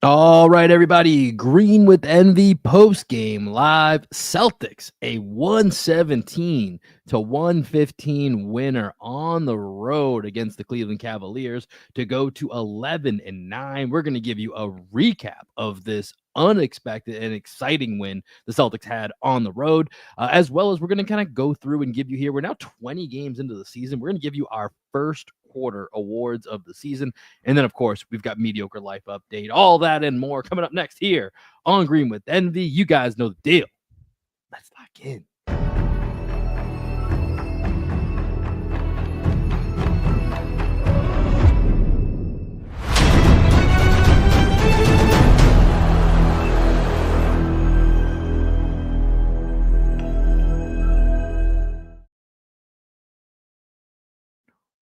All right, everybody. Green with Envy post game live. Celtics, a 117 to 115 winner on the road against the Cleveland Cavaliers to go to 11-9. We're going to give you a recap of this unexpected and exciting win the Celtics had on the road, as well as we're going to kind of go through and give you here. We're now 20 games into the season. We're going to give you our first quarter awards of the season. And then, of course, we've got Mediocre Life Update, all that and more coming up next here on Green with Envy. You guys know the deal. Let's lock in.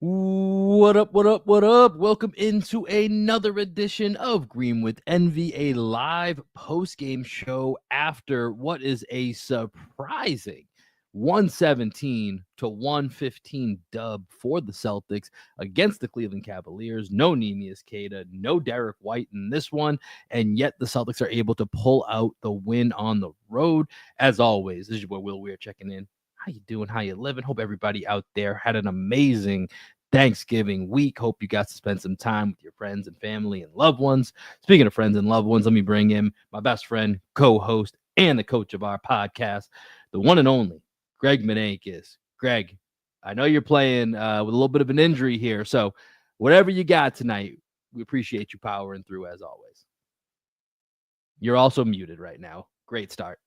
What up, what up, what up? Welcome into another edition of Green with Envy, a live post-game show after what is a surprising 117 to 115 dub for the Celtics against the Cleveland Cavaliers. No Neemias Queta, no Derek White in this one, and yet the Celtics are able to pull out the win on the road. As always, this is your boy Will Weir checking in. How you doing? How you living? Hope everybody out there had an amazing Thanksgiving week. Hope you got to spend some time with your friends and family and loved ones. Speaking of friends and loved ones, let me bring in my best friend, co-host, and the coach of our podcast, the one and only Greg Menakis. Greg, I know you're playing with a little bit of an injury here, so whatever you got tonight, we appreciate you powering through as always. You're also muted right now. Great start.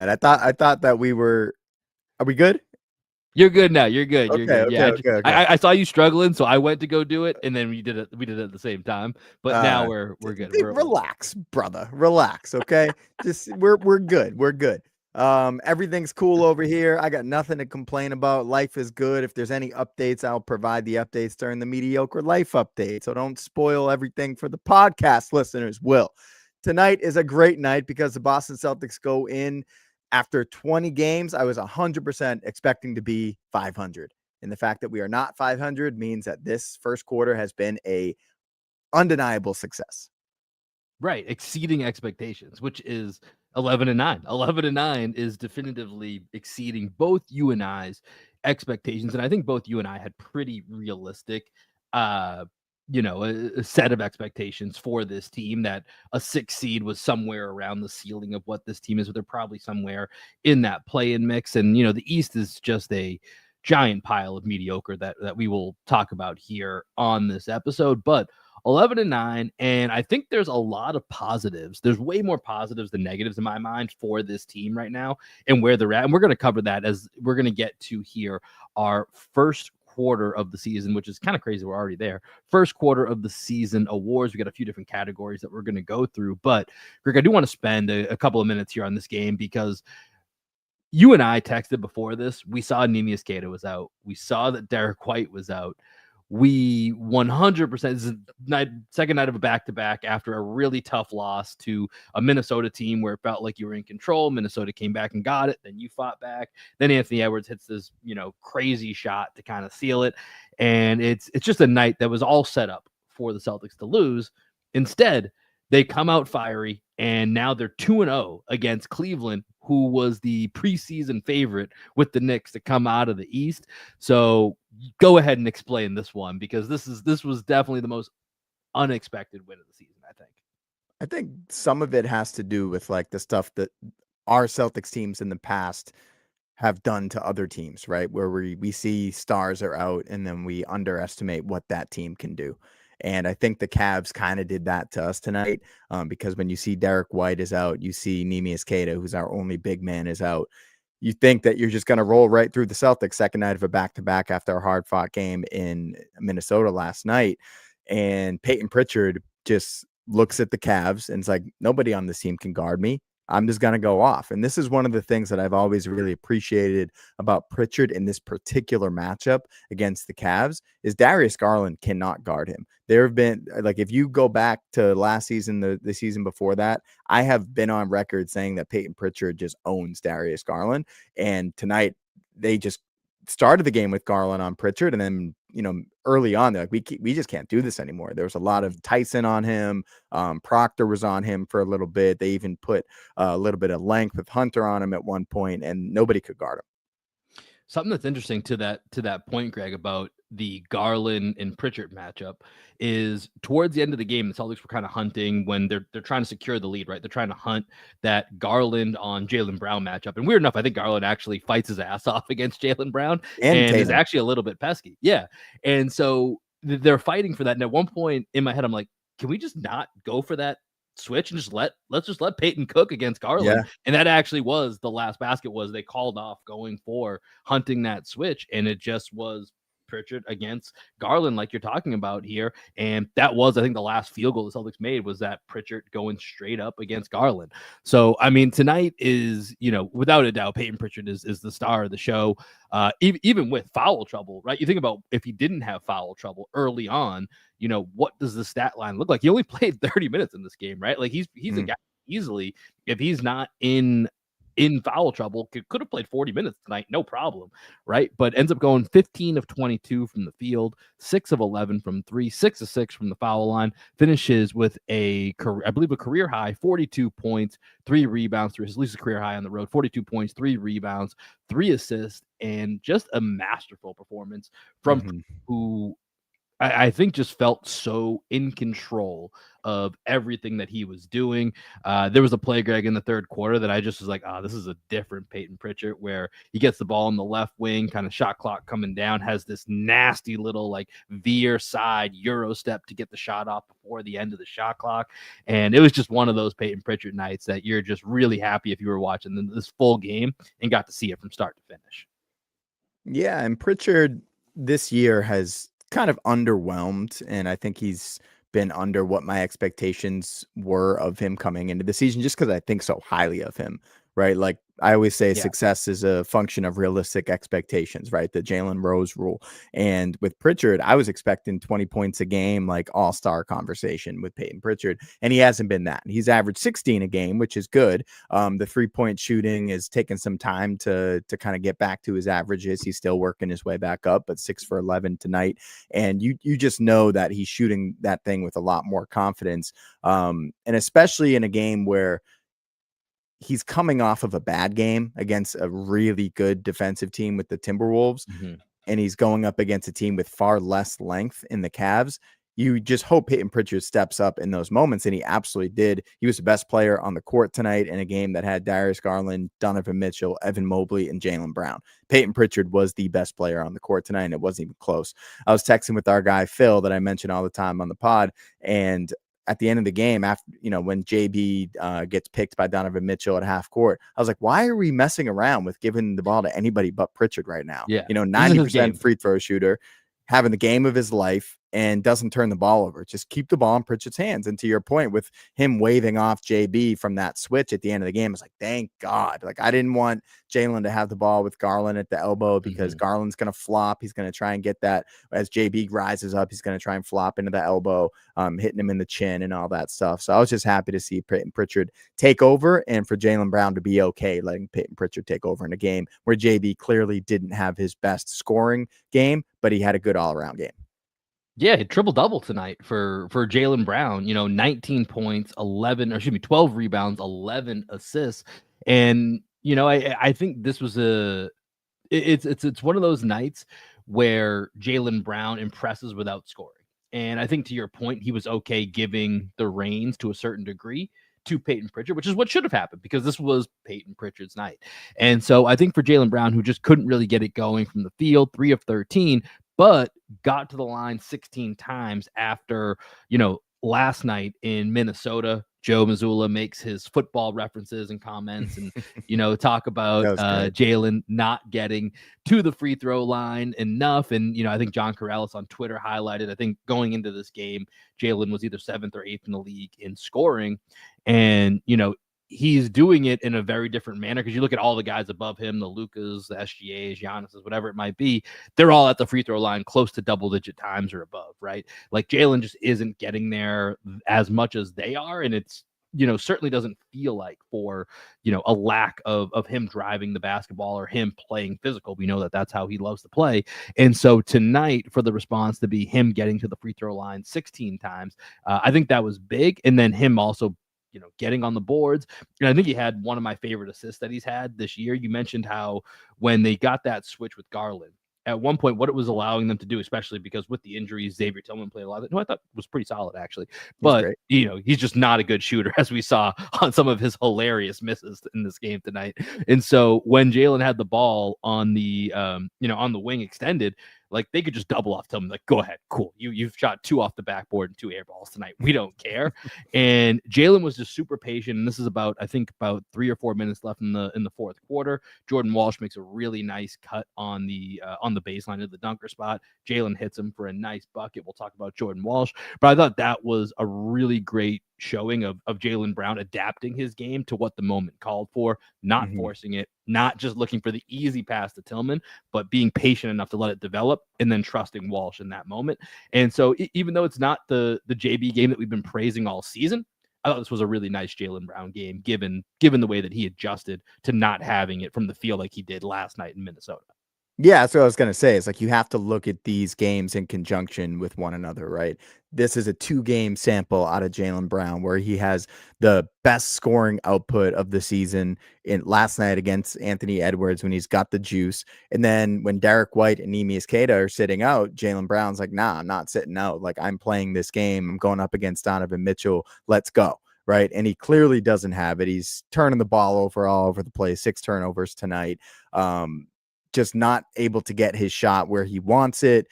And I thought that we were. Are we good? You're good now. You're good. You're good. Yeah, Okay. I saw you struggling, so I went to go do it, and then we did it. We did it at the same time. But now we're good. Relax, brother. Relax. Okay. Just we're good. We're good. Everything's cool over here. I got nothing to complain about. Life is good. If there's any updates, I'll provide the updates during the Mediocre Life Update. So don't spoil everything for the podcast listeners. Will, tonight is a great night because the Boston Celtics go in. After 20 games, I was 100% expecting to be 500. And the fact that we are not 500 means that this first quarter has been a undeniable success. Right. Exceeding expectations, which is 11-9. 11-9 is definitively exceeding both you and I's expectations. And I think both you and I had pretty realistic a set of expectations for this team, that a 6 seed was somewhere around the ceiling of what this team is, but they're probably somewhere in that play-in mix. And, the East is just a giant pile of mediocre that we will talk about here on this episode. But 11-9, and I think there's a lot of positives. There's way more positives than negatives in my mind for this team right now and where they're at. And we're going to cover that as we're going to get to here our first quarter of the season, which is kind of crazy. We're already there. First quarter of the season awards. We got a few different categories that we're going to go through. But Greg, I do want to spend a couple of minutes here on this game because you and I texted before this. We saw Neemias Queta was out. We saw that Derek White was out. We 100%, this is second night of a back-to-back after a really tough loss to a Minnesota team where it felt like you were in control. Minnesota came back and got it. Then you fought back. Then Anthony Edwards hits this, crazy shot to kind of seal it. And it's just a night that was all set up for the Celtics to lose. Instead, they come out fiery, and now they're 2-0 against Cleveland, who was the preseason favorite with the Knicks to come out of the East. So go ahead and explain this one, because this was definitely the most unexpected win of the season, I think. I think some of it has to do with like the stuff that our Celtics teams in the past have done to other teams, right? Where we see stars are out and then we underestimate what that team can do. And I think the Cavs kind of did that to us tonight, because when you see Derek White is out, you see Neemias Queta, who's our only big man, is out. You think that you're just going to roll right through the Celtics second night of a back-to-back after a hard-fought game in Minnesota last night. And Peyton Pritchard just looks at the Cavs and it's like, nobody on this team can guard me. I'm just going to go off. And this is one of the things that I've always really appreciated about Pritchard in this particular matchup against the Cavs is Darius Garland cannot guard him. There have been, like, if you go back to last season, the season before that, I have been on record saying that Peyton Pritchard just owns Darius Garland. And tonight they just started the game with Garland on Pritchard, and then, early on, they're like, we just can't do this anymore. There was a lot of Tyson on him. Proctor was on him for a little bit. They even put a little bit of length with Hunter on him at one point, and nobody could guard him. Something that's interesting to that point, Greg, about the Garland and Pritchard matchup is towards the end of the game, the Celtics were kind of hunting when they're trying to secure the lead, right? They're trying to hunt that Garland on Jaylen Brown matchup. And weird enough, I think Garland actually fights his ass off against Jaylen Brown and is actually a little bit pesky. Yeah. And so they're fighting for that. And at one point in my head, I'm like, can we just not go for that switch and let's just let Peyton cook against Garland? Yeah. And that actually was the last basket. Was they called off going for hunting that switch, and it just was Pritchard against Garland, like you're talking about here. And that was, I think, the last field goal the Celtics made was that Pritchard going straight up against Garland. So, I mean, tonight is, without a doubt, Peyton Pritchard is the star of the show, even with foul trouble, right? You think about if he didn't have foul trouble early on, what does the stat line look like? He only played 30 minutes in this game, right? Like he's a guy easily, if he's not in foul trouble, could have played 40 minutes tonight, no problem, right? But ends up going 15 of 22 from the field, 6 of 11 from 3, 6 of 6 from the foul line, finishes with I believe a career high 42 points, 3 rebounds, at least a career high on the road, 42 points, 3 rebounds, 3 assists, and just a masterful performance from who I think just felt so in control of everything that he was doing. There was a play, Greg, in the third quarter that I just was like, this is a different Peyton Pritchard, where he gets the ball in the left wing, kind of shot clock coming down, has this nasty little like veer side Euro step to get the shot off before the end of the shot clock. And it was just one of those Peyton Pritchard nights that you're just really happy if you were watching this full game and got to see it from start to finish. Yeah, and Pritchard this year has kind of underwhelmed, and I think he's been under what my expectations were of him coming into the season, just because I think so highly of him, right? Like I always say, success is a function of realistic expectations, right? The Jalen Rose rule. And with Pritchard, I was expecting 20 points a game, like all-star conversation with Peyton Pritchard, and he hasn't been that. He's averaged 16 a game, which is good. The 3-point shooting is taking some time to kind of get back to his averages. He's still working his way back up, but 6 for 11 tonight. And you just know that he's shooting that thing with a lot more confidence. And especially in a game where he's coming off of a bad game against a really good defensive team with the Timberwolves, and he's going up against a team with far less length in the Cavs. You just hope Peyton Pritchard steps up in those moments, and he absolutely did. He was the best player on the court tonight in a game that had Darius Garland, Donovan Mitchell, Evan Mobley, and Jaylen Brown. Peyton Pritchard was the best player on the court tonight, and it wasn't even close. I was texting with our guy Phil that I mention all the time on the pod, and at the end of the game, after when JB gets picked by Donovan Mitchell at half court, I was like, why are we messing around with giving the ball to anybody but Pritchard right now? Yeah, 90% free throw shooter, having the game of his life, and doesn't turn the ball over. Just keep the ball in Pritchard's hands. And to your point, with him waving off JB from that switch at the end of the game, it's like, thank God. Like, I didn't want Jalen to have the ball with Garland at the elbow, because Garland's going to flop. He's going to try and get that as JB rises up. He's going to try and flop into the elbow, hitting him in the chin and all that stuff. So I was just happy to see Peyton Pritchard take over, and for Jaylen Brown to be okay letting Peyton Pritchard take over in a game where JB clearly didn't have his best scoring game, but he had a good all-around game. Yeah, triple-double tonight for Jaylen Brown, 19 points, 12 rebounds, 11 assists. And, I think this was it's one of those nights where Jaylen Brown impresses without scoring. And I think to your point, he was okay giving the reins to a certain degree to Peyton Pritchard, which is what should have happened, because this was Peyton Pritchard's night. And so I think for Jaylen Brown, who just couldn't really get it going from the field, 3 of 13, but got to the line 16 times after, last night in Minnesota. Joe Mazzulla makes his football references and comments and, talk about Jalen not getting to the free throw line enough. And, I think John Corrales on Twitter highlighted, I think going into this game, Jalen was either 7th or 8th in the league in scoring. And, he's doing it in a very different manner, because you look at all the guys above him, the Lucas, the SGAs, Giannis's, whatever it might be, they're all at the free throw line close to double-digit times or above, right? Like Jalen just isn't getting there as much as they are, and it's certainly doesn't feel like for, a lack of him driving the basketball or him playing physical. We know that that's how he loves to play. And so tonight, for the response to be him getting to the free throw line 16 times, I think that was big. And then him also, getting on the boards. And I think he had one of my favorite assists that he's had this year. You mentioned how when they got that switch with Garland, at one point, what it was allowing them to do, especially because with the injuries, Xavier Tillman played a lot of it, who I thought was pretty solid, actually. He's But, great. he's just not a good shooter, as we saw on some of his hilarious misses in this game tonight. And so when Jalen had the ball on the, on the wing extended, like they could just double off Tillman, like, go ahead, cool. You've shot 2 off the backboard and 2 air balls tonight. We don't care. And Jalen was just super patient. And this is about 3 or 4 minutes left in the fourth quarter. Jordan Walsh makes a really nice cut on the baseline of the dunker spot. Jalen hits him for a nice bucket. We'll talk about Jordan Walsh, but I thought that was a really great showing of Jaylen Brown adapting his game to what the moment called for, not forcing it, not just looking for the easy pass to Tillman, but being patient enough to let it develop and then trusting Walsh in that moment. And so even though it's not the JB game that we've been praising all season, I thought this was a really nice Jaylen Brown game, given the way that he adjusted to not having it from the field like he did last night in Minnesota. Yeah, that's what I was going to say. It's like you have to look at these games in conjunction with one another, right? This is a 2-game sample out of Jaylen Brown where he has the best scoring output of the season in last night against Anthony Edwards when he's got the juice. And then when Derek White and Neemias Queta are sitting out, Jaylen Brown's like, nah, I'm not sitting out. Like, I'm playing this game. I'm going up against Donovan Mitchell. Let's go. Right. And he clearly doesn't have it. He's turning the ball over all over the place, 6 turnovers tonight. Just not able to get his shot where he wants it.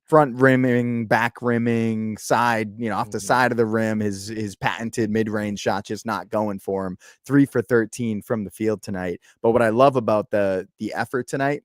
Front rimming, back rimming, side, off the side of the rim, his patented mid-range shot just not going for him. 3 for 13 from the field tonight. But what I love about the effort tonight,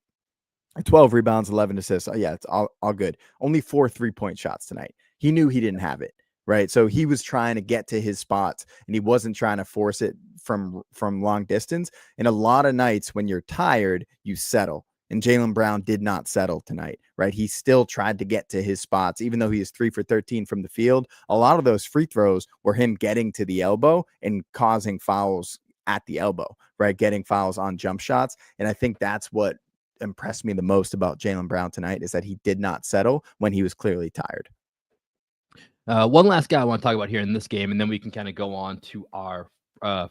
12 rebounds, 11 assists. Oh, yeah, it's all good. Only 4 3-point shots tonight. He knew he didn't have it. Right. So he was trying to get to his spots and he wasn't trying to force it from long distance. And a lot of nights when you're tired, you settle. And Jaylen Brown did not settle tonight. Right. He still tried to get to his spots, even though he is 3 for 13 from the field. A lot of those free throws were him getting to the elbow and causing fouls at the elbow. Right. Getting fouls on jump shots. And I think that's what impressed me the most about Jaylen Brown tonight is that he did not settle when he was clearly tired. One last guy I want to talk about here in this game, and then we can kind of go on to our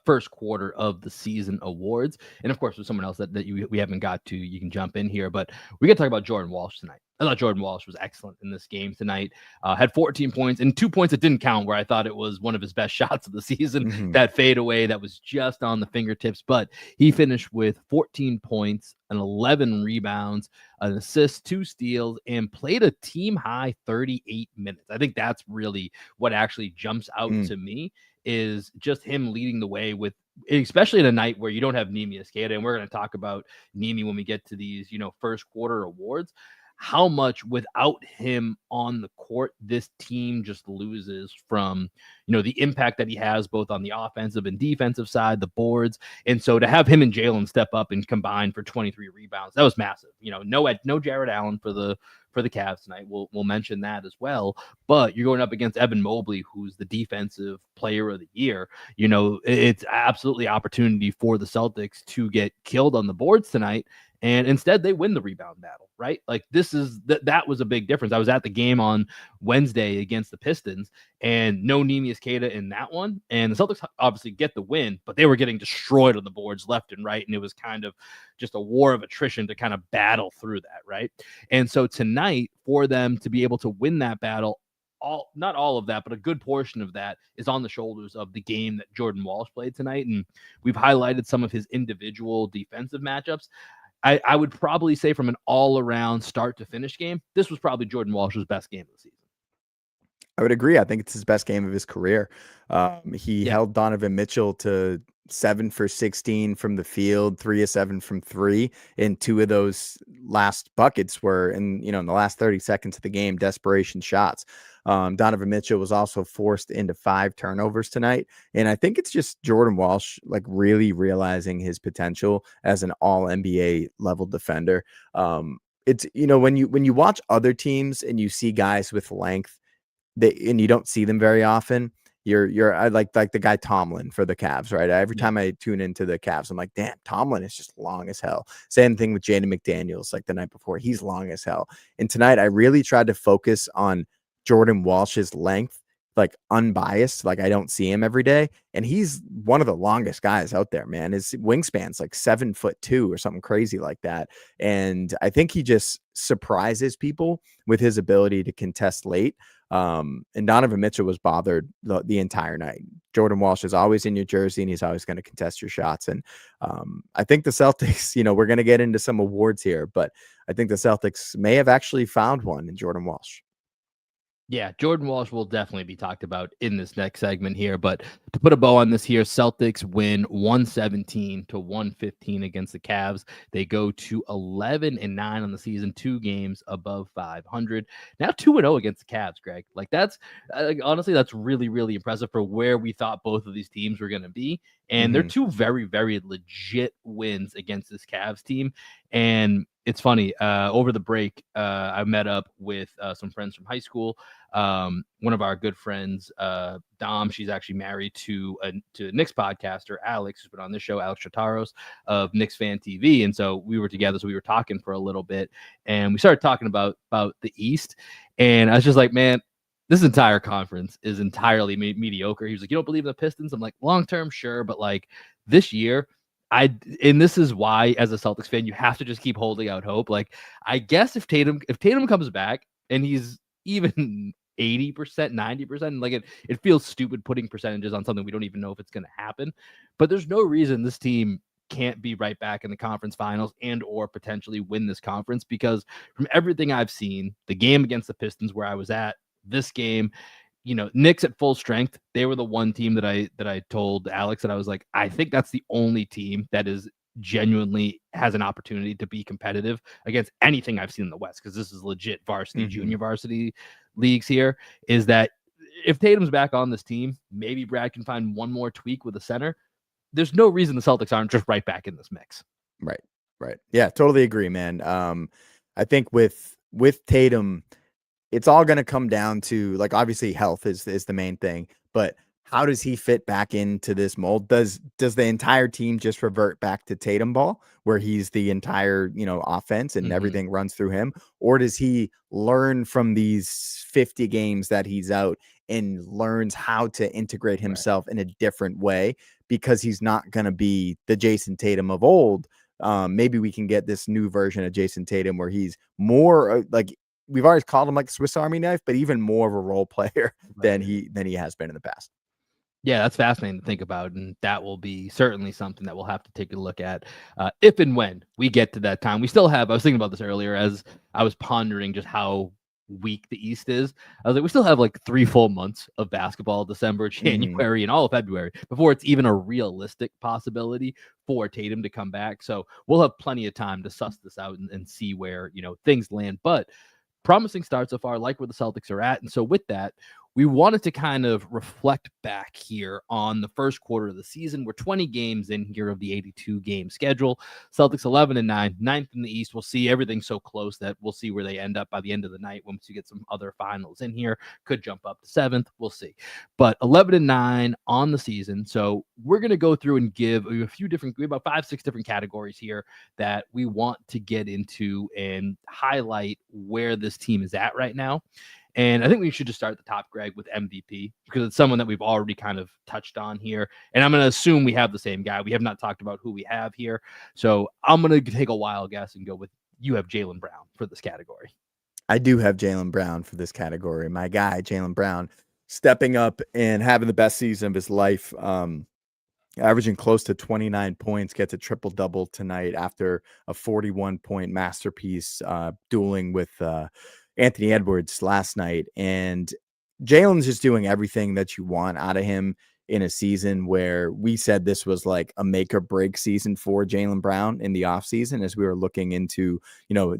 first quarter of the season awards. And of course, with someone else that we haven't got to, you can jump in here. But we got to talk about Jordan Walsh tonight. I thought Jordan Walsh was excellent in this game tonight. Had 14 points and 2 points that didn't count, where I thought it was one of his best shots of the season. That fadeaway that was just on the fingertips. But he finished with 14 points and 11 rebounds, an assist, 2 steals, and played a team high 38 minutes. I think that's really what actually jumps out to me, is just him leading the way with, especially in a night where you don't have Neemias Queta. And we're going to talk about Nemi when we get to these, first quarter awards. How much without him on the court, this team just loses from, the impact that he has both on the offensive and defensive side, the boards. And so to have him and Jalen step up and combine for 23 rebounds, that was massive. No Jared Allen for the Cavs tonight. We'll mention that as well. But you're going up against Evan Mobley, who's the defensive player of the year. It's absolutely opportunity for the Celtics to get killed on the boards tonight. And instead they win the rebound battle, right? Like that was a big difference. I was at the game on Wednesday against the Pistons and no Neemias Queta in that one. And the Celtics obviously get the win, but they were getting destroyed on the boards left and right. And it was kind of just a war of attrition to kind of battle through that, right? And so tonight, for them to be able to win that battle, not all of that, but a good portion of that is on the shoulders of the game that Jordan Walsh played tonight. And we've highlighted some of his individual defensive matchups. I would probably say from an all-around start to finish game, this was probably Jordan Walsh's best game of the season. I would agree. I think it's his best game of his career. He held Donovan Mitchell to 7 for 16 from the field, 3 of 7 from 3. And 2 of those last buckets were in the last 30 seconds of the game, desperation shots. Donovan Mitchell was also forced into 5 turnovers tonight. And I think it's just Jordan Walsh, like, really realizing his potential as an all NBA level defender. It's, when you watch other teams and you see guys with length, and you don't see them very often, I like the guy Tomlin for the Cavs, right? Every Yeah. time I tune into the Cavs, I'm like, damn, Tomlin is just long as hell. Same thing with Jaden McDaniels, like the night before, he's long as hell. And tonight, I really tried to focus on Jordan Walsh's length, like unbiased, like I don't see him every day, and he's one of the longest guys out there, man. His wingspan's like 7'2" or something crazy like that, and I think he just surprises people with his ability to contest late. And Donovan Mitchell was bothered the entire night. Jordan Walsh is always in your jersey and he's always going to contest your shots. And I think the Celtics, we're going to get into some awards here, but I think the Celtics may have actually found one in Jordan Walsh. Yeah, Jordan Walsh will definitely be talked about in this next segment here. But to put a bow on this here, Celtics win 117-115 against the Cavs. They go to 11-9 on the season, 2 games above 500. Now 2-0 against the Cavs, Greg. Like that's honestly, that's really, really impressive for where we thought both of these teams were going to be. And they're 2 very, very legit wins against this Cavs team. And it's funny, over the break, I met up with some friends from high school. One of our good friends, Dom, she's actually married to a Knicks podcaster, Alex, who's been on this show, Alex Chataros of Knicks Fan TV. And so we were together, so we were talking for a little bit, and we started talking about the East. And I was just like, man, this entire conference is entirely mediocre. He was like, you don't believe in the Pistons? I'm like, long term, sure, but like this year, and this is why, as a Celtics fan, you have to just keep holding out hope. Like, I guess if Tatum comes back and he's even 80%, 90%, like it feels stupid putting percentages on something we don't even know if it's going to happen. But there's no reason this team can't be right back in the conference finals and or potentially win this conference, because from everything I've seen, the game against the Pistons where I was at, this game, Knicks at full strength, they were the one team that I told Alex that I was like, I think that's the only team that is genuinely has an opportunity to be competitive against anything I've seen in the West, because this is legit varsity, junior varsity leagues here, is that if Tatum's back on this team, maybe Brad can find one more tweak with a center. There's no reason the Celtics aren't just right back in this mix. Right. Yeah, totally agree, man. I think with Tatum, it's all going to come down to, like, obviously health is the main thing, but how does he fit back into this mold? Does the entire team just revert back to Tatum ball, where he's the entire, offense and everything runs through him? Or does he learn from these 50 games that he's out and learns how to integrate himself in a different way, because he's not going to be the Jason Tatum of old? Maybe we can get this new version of Jason Tatum where he's more like, we've always called him like Swiss Army knife, but even more of a role player than he has been in the past. Yeah, that's fascinating to think about, and that will be certainly something that we'll have to take a look at if and when we get to that time. We still have, I was thinking about this earlier as I was pondering just how weak the East is. I was like, we still have like 3 full months of basketball, December, January, and all of February, before it's even a realistic possibility for Tatum to come back. So we'll have plenty of time to suss this out and see where, things land. But promising start so far, like where the Celtics are at. And so with that, we wanted to kind of reflect back here on the first quarter of the season. We're 20 games in here of the 82 game schedule. Celtics 11-9, ninth in the East. We'll see, everything so close that we'll see where they end up by the end of the night once you get some other finals in here. Could jump up to 7th. We'll see. But 11-9 on the season. So we're going to go through and give a few different, we have about 5-6 different categories here that we want to get into and highlight where this team is at right now. And I think we should just start at the top, Greg, with MVP, because it's someone that we've already kind of touched on here. And I'm going to assume we have the same guy. We have not talked about who we have here. So I'm going to take a wild guess and go with, you have Jaylen Brown for this category. I do have Jaylen Brown for this category. My guy, Jaylen Brown, stepping up and having the best season of his life. Averaging close to 29 points, gets a triple-double tonight after a 41-point masterpiece, dueling with Anthony Edwards last night. And Jaylen's just doing everything that you want out of him in a season where we said this was like a make or break season for Jaylen Brown in the offseason, as we were looking into,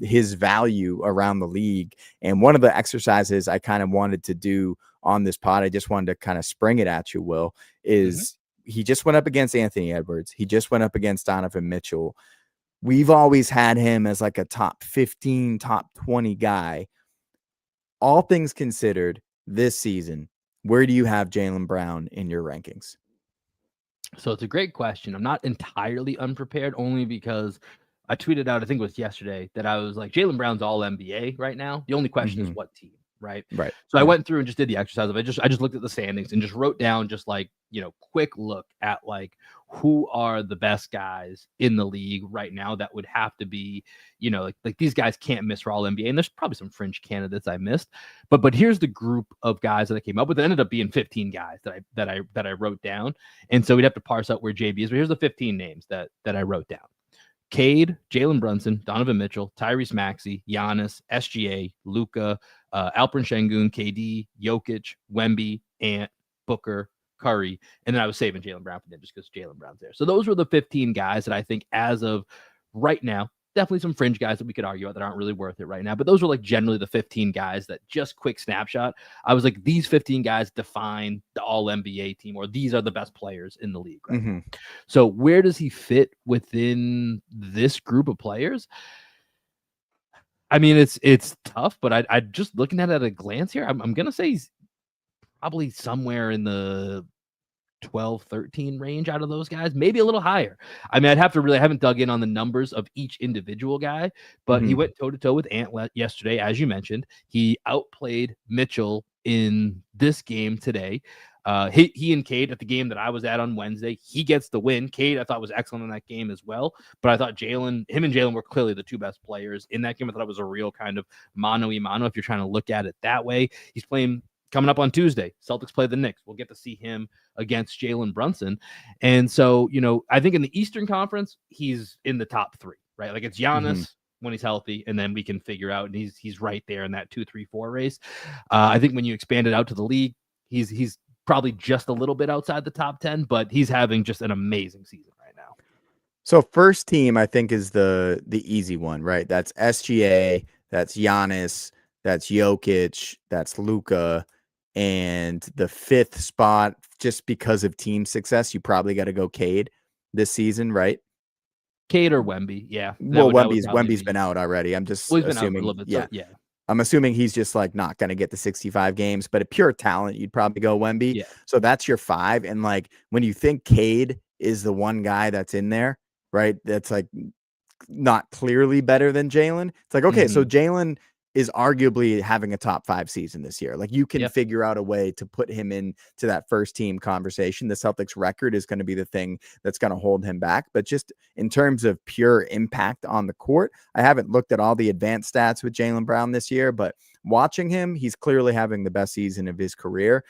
his value around the league. And one of the exercises I kind of wanted to do on this pod, I just wanted to kind of spring it at you, Will, is he just went up against Anthony Edwards. He just went up against Donovan Mitchell. We've always had him as like a top 15, top 20 guy. All things considered, this season, Where do you have Jaylen Brown in your rankings? So it's a great question. I'm not entirely unprepared, only because I tweeted out, I think it was yesterday, that I was like, Jaylen Brown's all NBA right now. The only question is what team, right? Right. So I Yeah. went through and just did the exercise of I just looked at the standings and just wrote down just like, quick look at like who are the best guys in the league right now that would have to be, like these guys can't miss for all NBA. And there's probably some fringe candidates I missed. But here's the group of guys that I came up with. It ended up being 15 guys that I wrote down. And so we'd have to parse out where JB is. But here's the 15 names that I wrote down. Cade, Jalen Brunson, Donovan Mitchell, Tyrese Maxey, Giannis, SGA, Luka, Alperen Şengün, KD, Jokic, Wemby, Ant, Booker, Curry, and then I was saving Jaylen Brown for them just because Jaylen Brown's there. So those were the 15 guys that I think as of right now, definitely some fringe guys that we could argue about that aren't really worth it right now. But those were like generally the 15 guys that just quick snapshot. I was like, these 15 guys define the all NBA team, or these are the best players in the league right now. So where does he fit within this group of players? I mean, it's tough, but I just looking at it at a glance here, I'm going to say he's probably somewhere in the 12, 13 range out of those guys, maybe a little higher. I mean, I haven't dug in on the numbers of each individual guy, but he went toe to toe with Ant yesterday, as you mentioned. He outplayed Mitchell in this game today. He and Cade at the game that I was at on Wednesday, he gets the win. Cade, I thought, was excellent in that game as well, but I thought him and Jalen were clearly the two best players in that game. I thought it was a real kind of mano-a-mano if you're trying to look at it that way. He's playing coming up on Tuesday. Celtics play the Knicks. We'll get to see him against Jalen Brunson. And so, I think in the Eastern Conference, he's in the top three, right? Like it's Giannis when he's healthy, and then we can figure out, and he's right there in that 2, 3, 4 race. I think when you expand it out to the league, he's probably just a little bit outside the top 10, but he's having just an amazing season right now. So first team, I think, is the easy one, right? That's SGA, that's Giannis, that's Jokic, that's Luka. And the fifth spot, just because of team success, you probably got to go Cade this season, right? Cade or Wemby, yeah. Well, Wemby's been out already. I'm just he's been assuming, out for a little bit, so, yeah. I'm assuming he's just like not going to get the 65 games, but a pure talent, you'd probably go Wemby. Yeah. So that's your 5. And like when you think Cade is the one guy that's in there, right? That's like not clearly better than Jalen. It's like, okay, so Jalen is arguably having a top 5 season this year. Like you can figure out a way to put him into that first team conversation. The Celtics record is going to be the thing that's going to hold him back. But just in terms of pure impact on the court, I haven't looked at all the advanced stats with Jaylen Brown this year, but watching him, he's clearly having the best season of his career.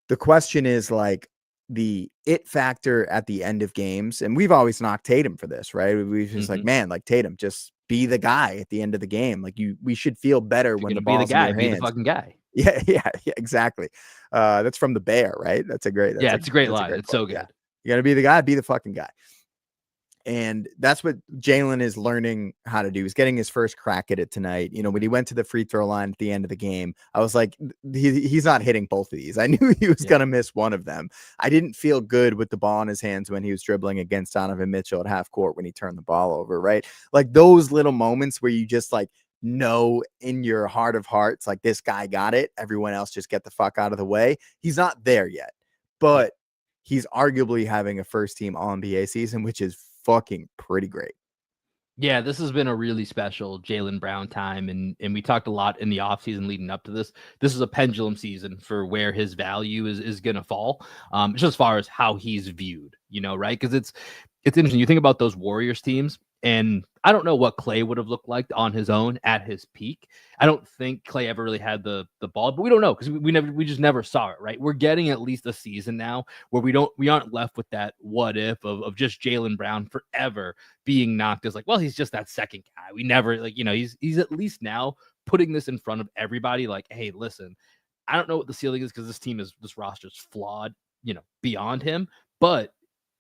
The question is like the it factor at the end of games. And we've always knocked Tatum for this, right? We've just like, man, like Tatum, just be the guy at the end of the game. Like we should feel better when the ball's in your hands. Be the fucking guy. Yeah, exactly. That's from the Bear, right? It's a great line. It's so good. Yeah. You got to be the guy, be the fucking guy. And that's what Jalen is learning how to do. He's getting his first crack at it tonight. When he went to the free throw line at the end of the game, I was like, he's not hitting both of these. I knew he was going to miss one of them. I didn't feel good with the ball in his hands when he was dribbling against Donovan Mitchell at half court when he turned the ball over, right? Like those little moments where you just like know in your heart of hearts, like this guy got it. Everyone else just get the fuck out of the way. He's not there yet, but he's arguably having a first team All-NBA season, which is fucking pretty great. Yeah, this has been a really special Jaylen Brown time, and we talked a lot in the offseason leading up to this. This is a pendulum season for where his value is going to fall, just as far as how he's viewed, right? Because it's interesting. You think about those Warriors teams, and I don't know what Clay would have looked like on his own at his peak. I don't think Clay ever really had the ball, but we don't know because we just never saw it, right? We're getting at least a season now where we aren't left with that what if of just Jaylen Brown forever being knocked as like, well, he's just that second guy. We never he's at least now putting this in front of everybody like, hey, listen, I don't know what the ceiling is because this roster is flawed, beyond him, but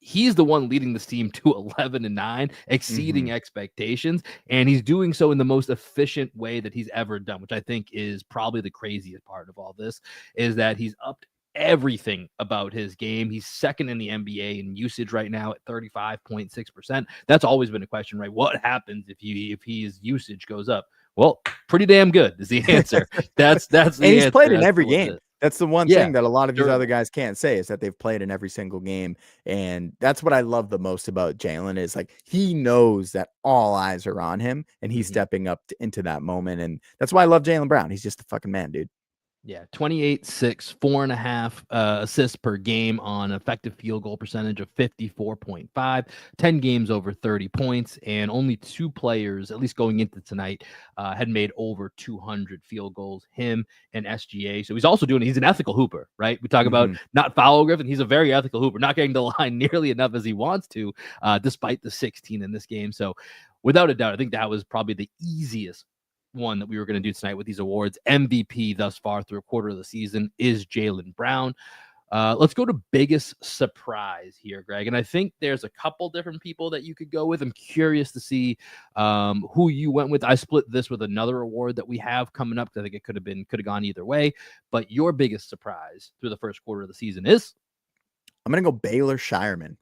he's the one leading this team to 11-9, exceeding expectations, and he's doing so in the most efficient way that he's ever done, which I think is probably the craziest part of all this, is that he's upped everything about his game. He's second in the NBA in usage right now at 35.6%. That's always been a question, right? What happens if his usage goes up? Well, pretty damn good is the answer. That's the and he's answer played in every game. That's the one Yeah, thing that a lot of these other durable. guys can't say is that they've played in every single game. And that's what I love the most about Jalen is like he knows that all eyes are on him and he's Mhm. stepping up into that moment. And that's why I love Jalen Brown. He's just a fucking man, dude. Yeah, 28, 6, 4.5 assists per game on effective field goal percentage of 54.5, 10 games over 30 points, and only 2 players, at least going into tonight, had made over 200 field goals, him and SGA. So he's an ethical hooper, right? We talk about Mhm. not foul Griffin. He's a very ethical hooper, not getting the line nearly enough as he wants to, despite the 16 in this game. So without a doubt, I think that was probably the easiest one that we were going to do tonight with these awards. MVP thus far through a quarter of the season is Jalen Brown. Let's go to biggest surprise here, Greg. And I think there's a couple different people that you could go with. I'm curious to see who you went with. I split this with another award that we have coming up because I think it could have gone either way. But your biggest surprise through the first quarter of the season is? I'm going to go Baylor Shireman.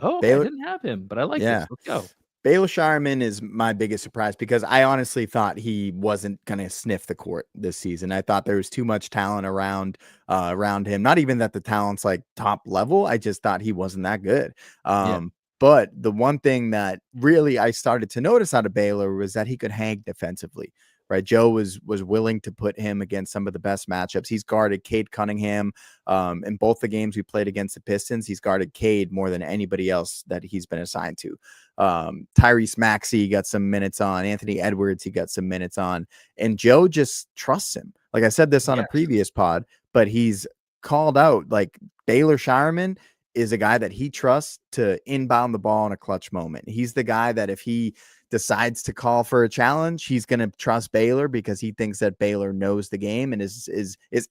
Oh, okay. I Baylor. didn't have him, but I like this. Yeah. Let's go. Baylor Shireman is my biggest surprise because I honestly thought he wasn't going to sniff the court this season. I thought there was too much talent around him. Not even that the talent's like top level. I just thought he wasn't that good. Yeah. But the one thing that really I started to notice out of Baylor was that he could hang defensively. Right, Joe was willing to put him against some of the best matchups. He's guarded Cade Cunningham in both the games we played against the Pistons. He's guarded Cade more than anybody else that he's been assigned to. Tyrese Maxey got some minutes on. Anthony Edwards, he got some minutes on. And Joe just trusts him. Like I said this on a Yes. previous pod, but he's called out like Baylor Shireman is a guy that he trusts to inbound the ball in a clutch moment. He's the guy that if he decides to call for a challenge, he's going to trust Baylor because he thinks that Baylor knows the game and is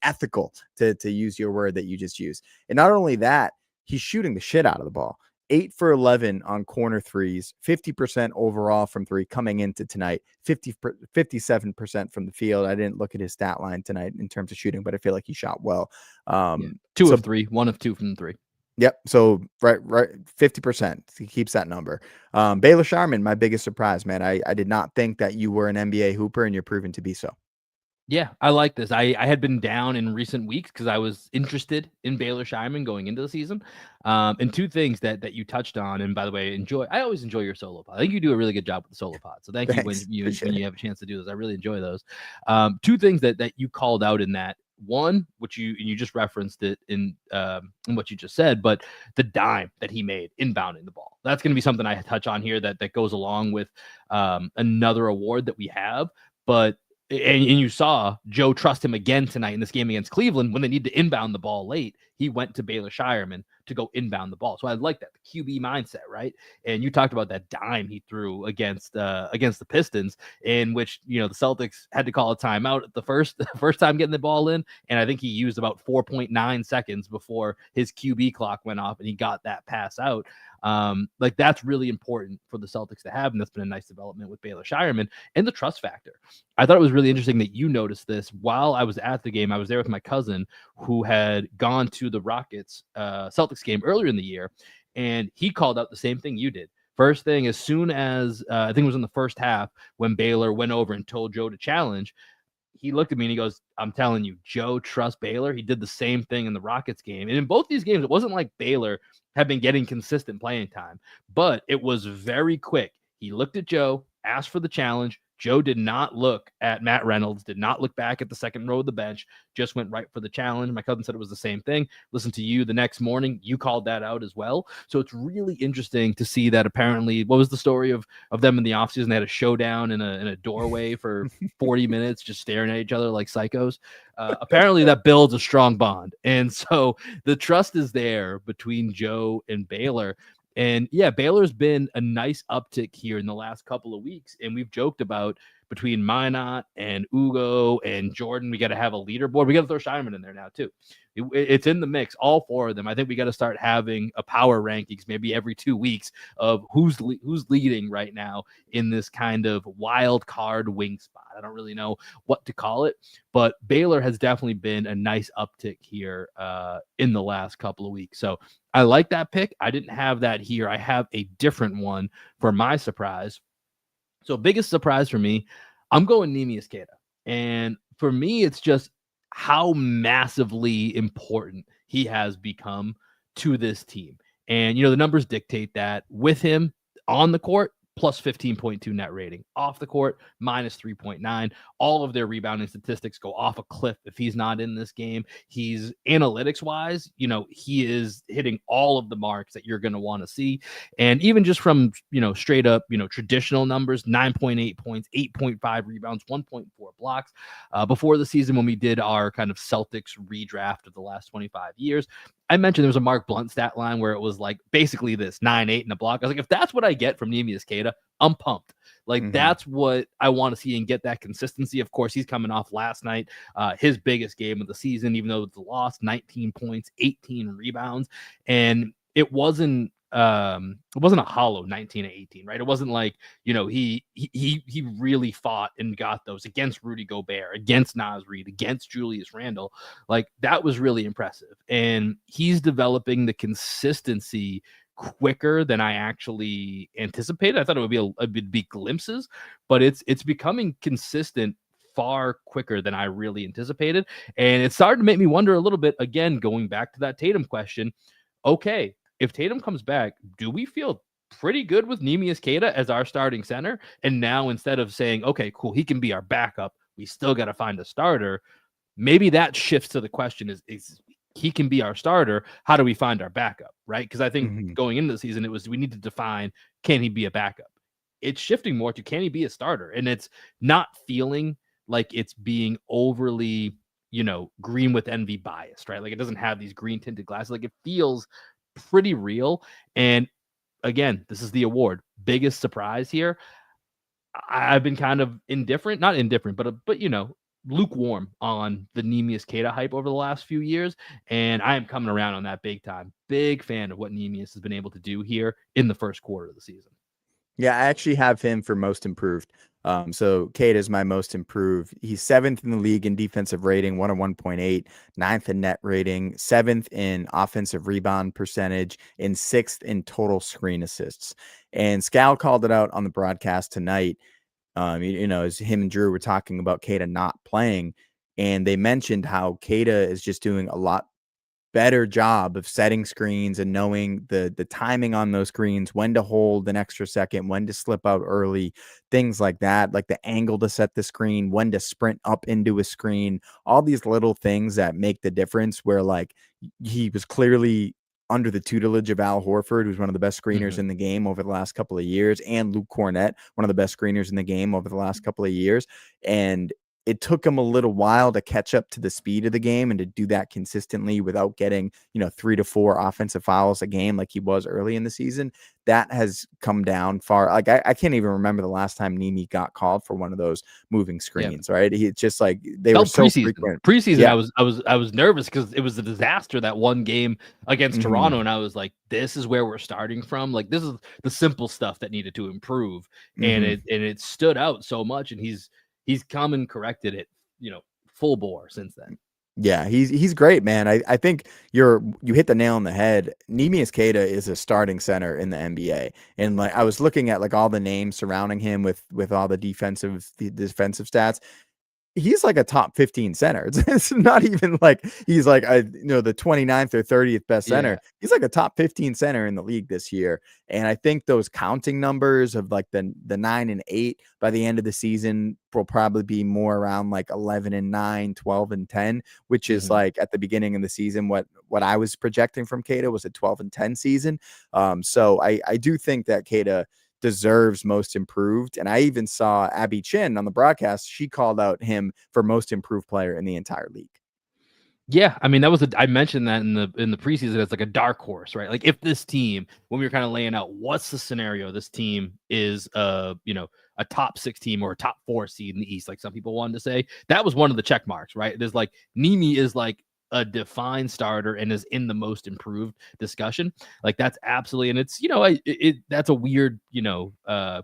ethical, to use your word that you just used. And not only that, he's shooting the shit out of the ball. 8 for 11 on corner threes, 50% overall from three coming into tonight, 57% from the field. I didn't look at his stat line tonight in terms of shooting, but I feel like he shot well. Yeah. 2 So of 3, 1 of 2 from 3. yep. So right, 50%. He keeps that number. Baylor Sharman, my biggest surprise, man. I did not think that you were an NBA hooper, and you're proven to be so. Yeah, I like this. I had been down in recent weeks because I was interested in Baylor Shireman going into the season. And 2 things that you touched on, and by the way, I always enjoy your solo pod. I think you do a really good job with the solo pod. So thank you Thanks. Appreciate when it. you have a chance to do this. I really enjoy those. 2 things that you called out in that. One, which you just referenced it in what you just said, but the dime that he made inbounding the ball. That's going to be something I touch on here that goes along with another award that we have. But and you saw Joe trust him again tonight in this game against Cleveland when they need to inbound the ball late. He went to Baylor Shireman to go inbound the ball. So I like that, the QB mindset, right? And you talked about that dime he threw against the Pistons, in which the Celtics had to call a timeout at the first time getting the ball in, and I think he used about 4.9 seconds before his QB clock went off, and he got that pass out. Like that's really important for the Celtics to have, and that's been a nice development with Baylor Shireman and the trust factor. I thought it was really interesting that you noticed this while I was at the game. I was there with my cousin who had gone to the Rockets Celtics game earlier in the year, and he called out the same thing you did. First thing, as soon as I think it was in the first half when Baylor went over and told Joe to challenge, he looked at me and he goes, I'm telling you, Joe trusts Baylor. He did the same thing in the Rockets game. And in both these games, it wasn't like Baylor had been getting consistent playing time, but it was very quick. He looked at Joe, asked for the challenge. Joe did not look at Matt Reynolds, did not look back at the second row of the bench, just went right for the challenge. My cousin said it was the same thing. Listen to you the next morning. You called that out as well. So it's really interesting to see that apparently, what was the story of them in the offseason? They had a showdown in a doorway for 40 minutes, just staring at each other like psychos. Apparently that builds a strong bond. And so the trust is there between Joe and Baylor. And yeah, Baylor's been a nice uptick here in the last couple of weeks. And we've joked about between Minot and Ugo and Jordan, we got to have a leaderboard. We got to throw Shireman in there now, too. It's in the mix, all 4 of them. I think we got to start having a power rankings maybe every 2 weeks of who's leading right now in this kind of wild card wing spot. I don't really know what to call it, but Baylor has definitely been a nice uptick here in the last couple of weeks. So I like that pick. I didn't have that here. I have a different one for my surprise. So biggest surprise for me, I'm going Neemias Queta. And for me, it's just how massively important he has become to this team. And, the numbers dictate that with him on the court, plus 15.2 net rating, off the court, minus 3.9. All of their rebounding statistics go off a cliff if he's not in this game. He's analytics wise, he is hitting all of the marks that you're going to want to see. And even just from, straight up, traditional numbers, 9.8 points, 8.5 rebounds, 1.4 blocks. Before the season, when we did our kind of Celtics redraft of the last 25 years, I mentioned there was a Mark Blunt stat line where it was like basically this 9-8 in a block. I was like, if that's what I get from Neemias Queta, I'm pumped. Like, that's what I want to see and get that consistency. Of course, he's coming off last night, his biggest game of the season, even though it's a loss, 19 points, 18 rebounds. And it wasn't a hollow 19-18, right? It wasn't like, he really fought and got those against Rudy Gobert, against Naz Reid, against Julius Randle. Like, that was really impressive. And he's developing the consistency quicker than I actually anticipated. I thought it would be glimpses, but it's becoming consistent far quicker than I really anticipated. And it started to make me wonder a little bit, again, going back to that Tatum question. Okay, if Tatum comes back, do we feel pretty good with Neemias Queta as our starting center? And now, instead of saying, okay, cool, he can be our backup, we still got to find a starter. Maybe that shifts to the question is he can be our starter. How do we find our backup? Right. Because I think going into the season, it was, we need to define, can he be a backup? It's shifting more to, can he be a starter? And it's not feeling like it's being overly, green with envy biased, right? Like, it doesn't have these green tinted glasses. Like, it feels pretty real. And again, this is the award. Biggest surprise here. I've been kind of not indifferent, but lukewarm on the Neemias Queta hype over the last few years. And I am coming around on that big time. Big fan of what Neemias has been able to do here in the first quarter of the season. Yeah, I actually have him for most improved. So Kate is my most improved. He's 7th in the league in defensive rating, 101.8, 9th in net rating, 7th in offensive rebound percentage, and 6th in total screen assists. And Scal called it out on the broadcast tonight. As him and Drew were talking about Queta not playing, and they mentioned how Queta is just doing a lot better job of setting screens and knowing the timing on those screens, when to hold an extra second, when to slip out early, things like that, like the angle to set the screen, when to sprint up into a screen, all these little things that make the difference, where like he was clearly under the tutelage of Al Horford, who's one of the best screeners in the game over the last couple of years, and Luke Cornett, one of the best screeners in the game over the last couple of years. And it took him a little while to catch up to the speed of the game and to do that consistently without getting, 3 to 4 offensive fouls a game like he was early in the season. That has come down far. Like, I can't even remember the last time Nimi got called for one of those moving screens, right? It's just like they were so frequent. Preseason, yeah. I was nervous because it was a disaster, that one game against Toronto, and I was like, this is where we're starting from. Like, this is the simple stuff that needed to improve, and it stood out so much, and he's come and corrected it, full bore since then. Yeah, he's great, man. I think you hit the nail on the head. Neemias Queta is a starting center in the NBA. And like, I was looking at like all the names surrounding him with all the defensive stats. He's like a top 15 center. It's not even like he's like the 29th or 30th best center. Yeah. He's like a top 15 center in the league this year. And I think those counting numbers of like the 9 and 8 by the end of the season will probably be more around like 11 and 9, 12 and 10, which is like at the beginning of the season what I was projecting from Queta was a 12 and 10 season. So I do think that Queta deserves most improved. And I even saw Abby Chin on the broadcast. She called out him for most improved player in the entire league. Yeah, I mean, I mentioned that in the preseason as like a dark horse, right? Like, if this team, when we were kind of laying out what's the scenario, this team is a top 6 team or a top 4 seed in the East, like some people wanted to say, that was one of the check marks, right? There's like Nimi is like a defined starter and is in the most improved discussion. Like, that's absolutely, and it's, that's a weird,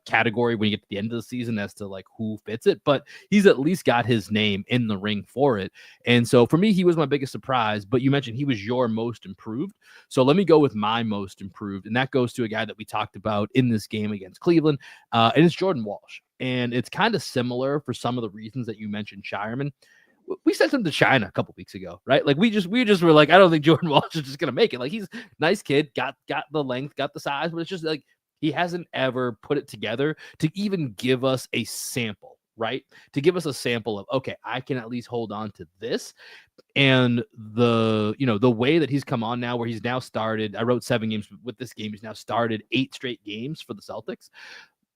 category when you get to the end of the season as to like who fits it, but he's at least got his name in the ring for it. And so for me, he was my biggest surprise, but you mentioned he was your most improved. So let me go with my most improved. And that goes to a guy that we talked about in this game against Cleveland. And it's Jordan Walsh. And it's kind of similar for some of the reasons that you mentioned, Shireman. we sent him to China a couple weeks ago, right? Like we just were like, I don't think Jordan Walsh is just gonna make it. Like he's a nice kid, got the length, got the size, but it's just like he hasn't ever put it together to even give us a sample, right? To give us a sample of, okay, I can at least hold on to this. And the way that he's come on now, where he's now started, I wrote 7 games with this game, he's now started 8 straight games for the Celtics.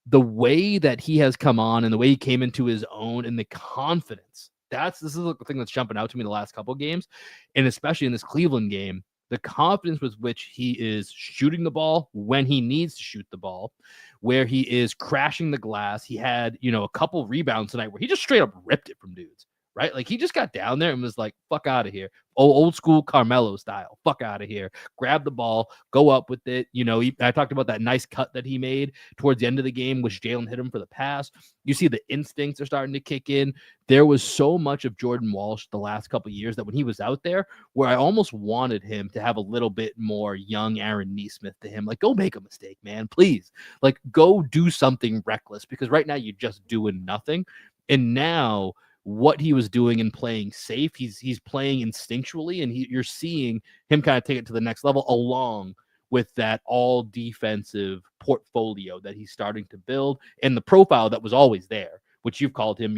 The way that he has come on and the way he came into his own and the confidence, this is the thing that's jumping out to me the last couple of games, and especially in this Cleveland game, the confidence with which he is shooting the ball when he needs to shoot the ball, where he is crashing the glass. He had, a couple rebounds tonight where he just straight up ripped it from dudes, right? Like he just got down there and was like, fuck out of here. Old school Carmelo style. Fuck out of here. Grab the ball, go up with it. I talked about that nice cut that he made towards the end of the game, which Jalen hit him for the pass. You see the instincts are starting to kick in. There was so much of Jordan Walsh the last couple of years that when he was out there, where I almost wanted him to have a little bit more young Aaron Nesmith to him. Like, go make a mistake, man, please. Like, go do something reckless, because right now you're just doing nothing. And now what he was doing and playing safe, he's playing instinctually, and you're seeing him kind of take it to the next level, along with that all defensive portfolio that he's starting to build and the profile that was always there, which you've called him,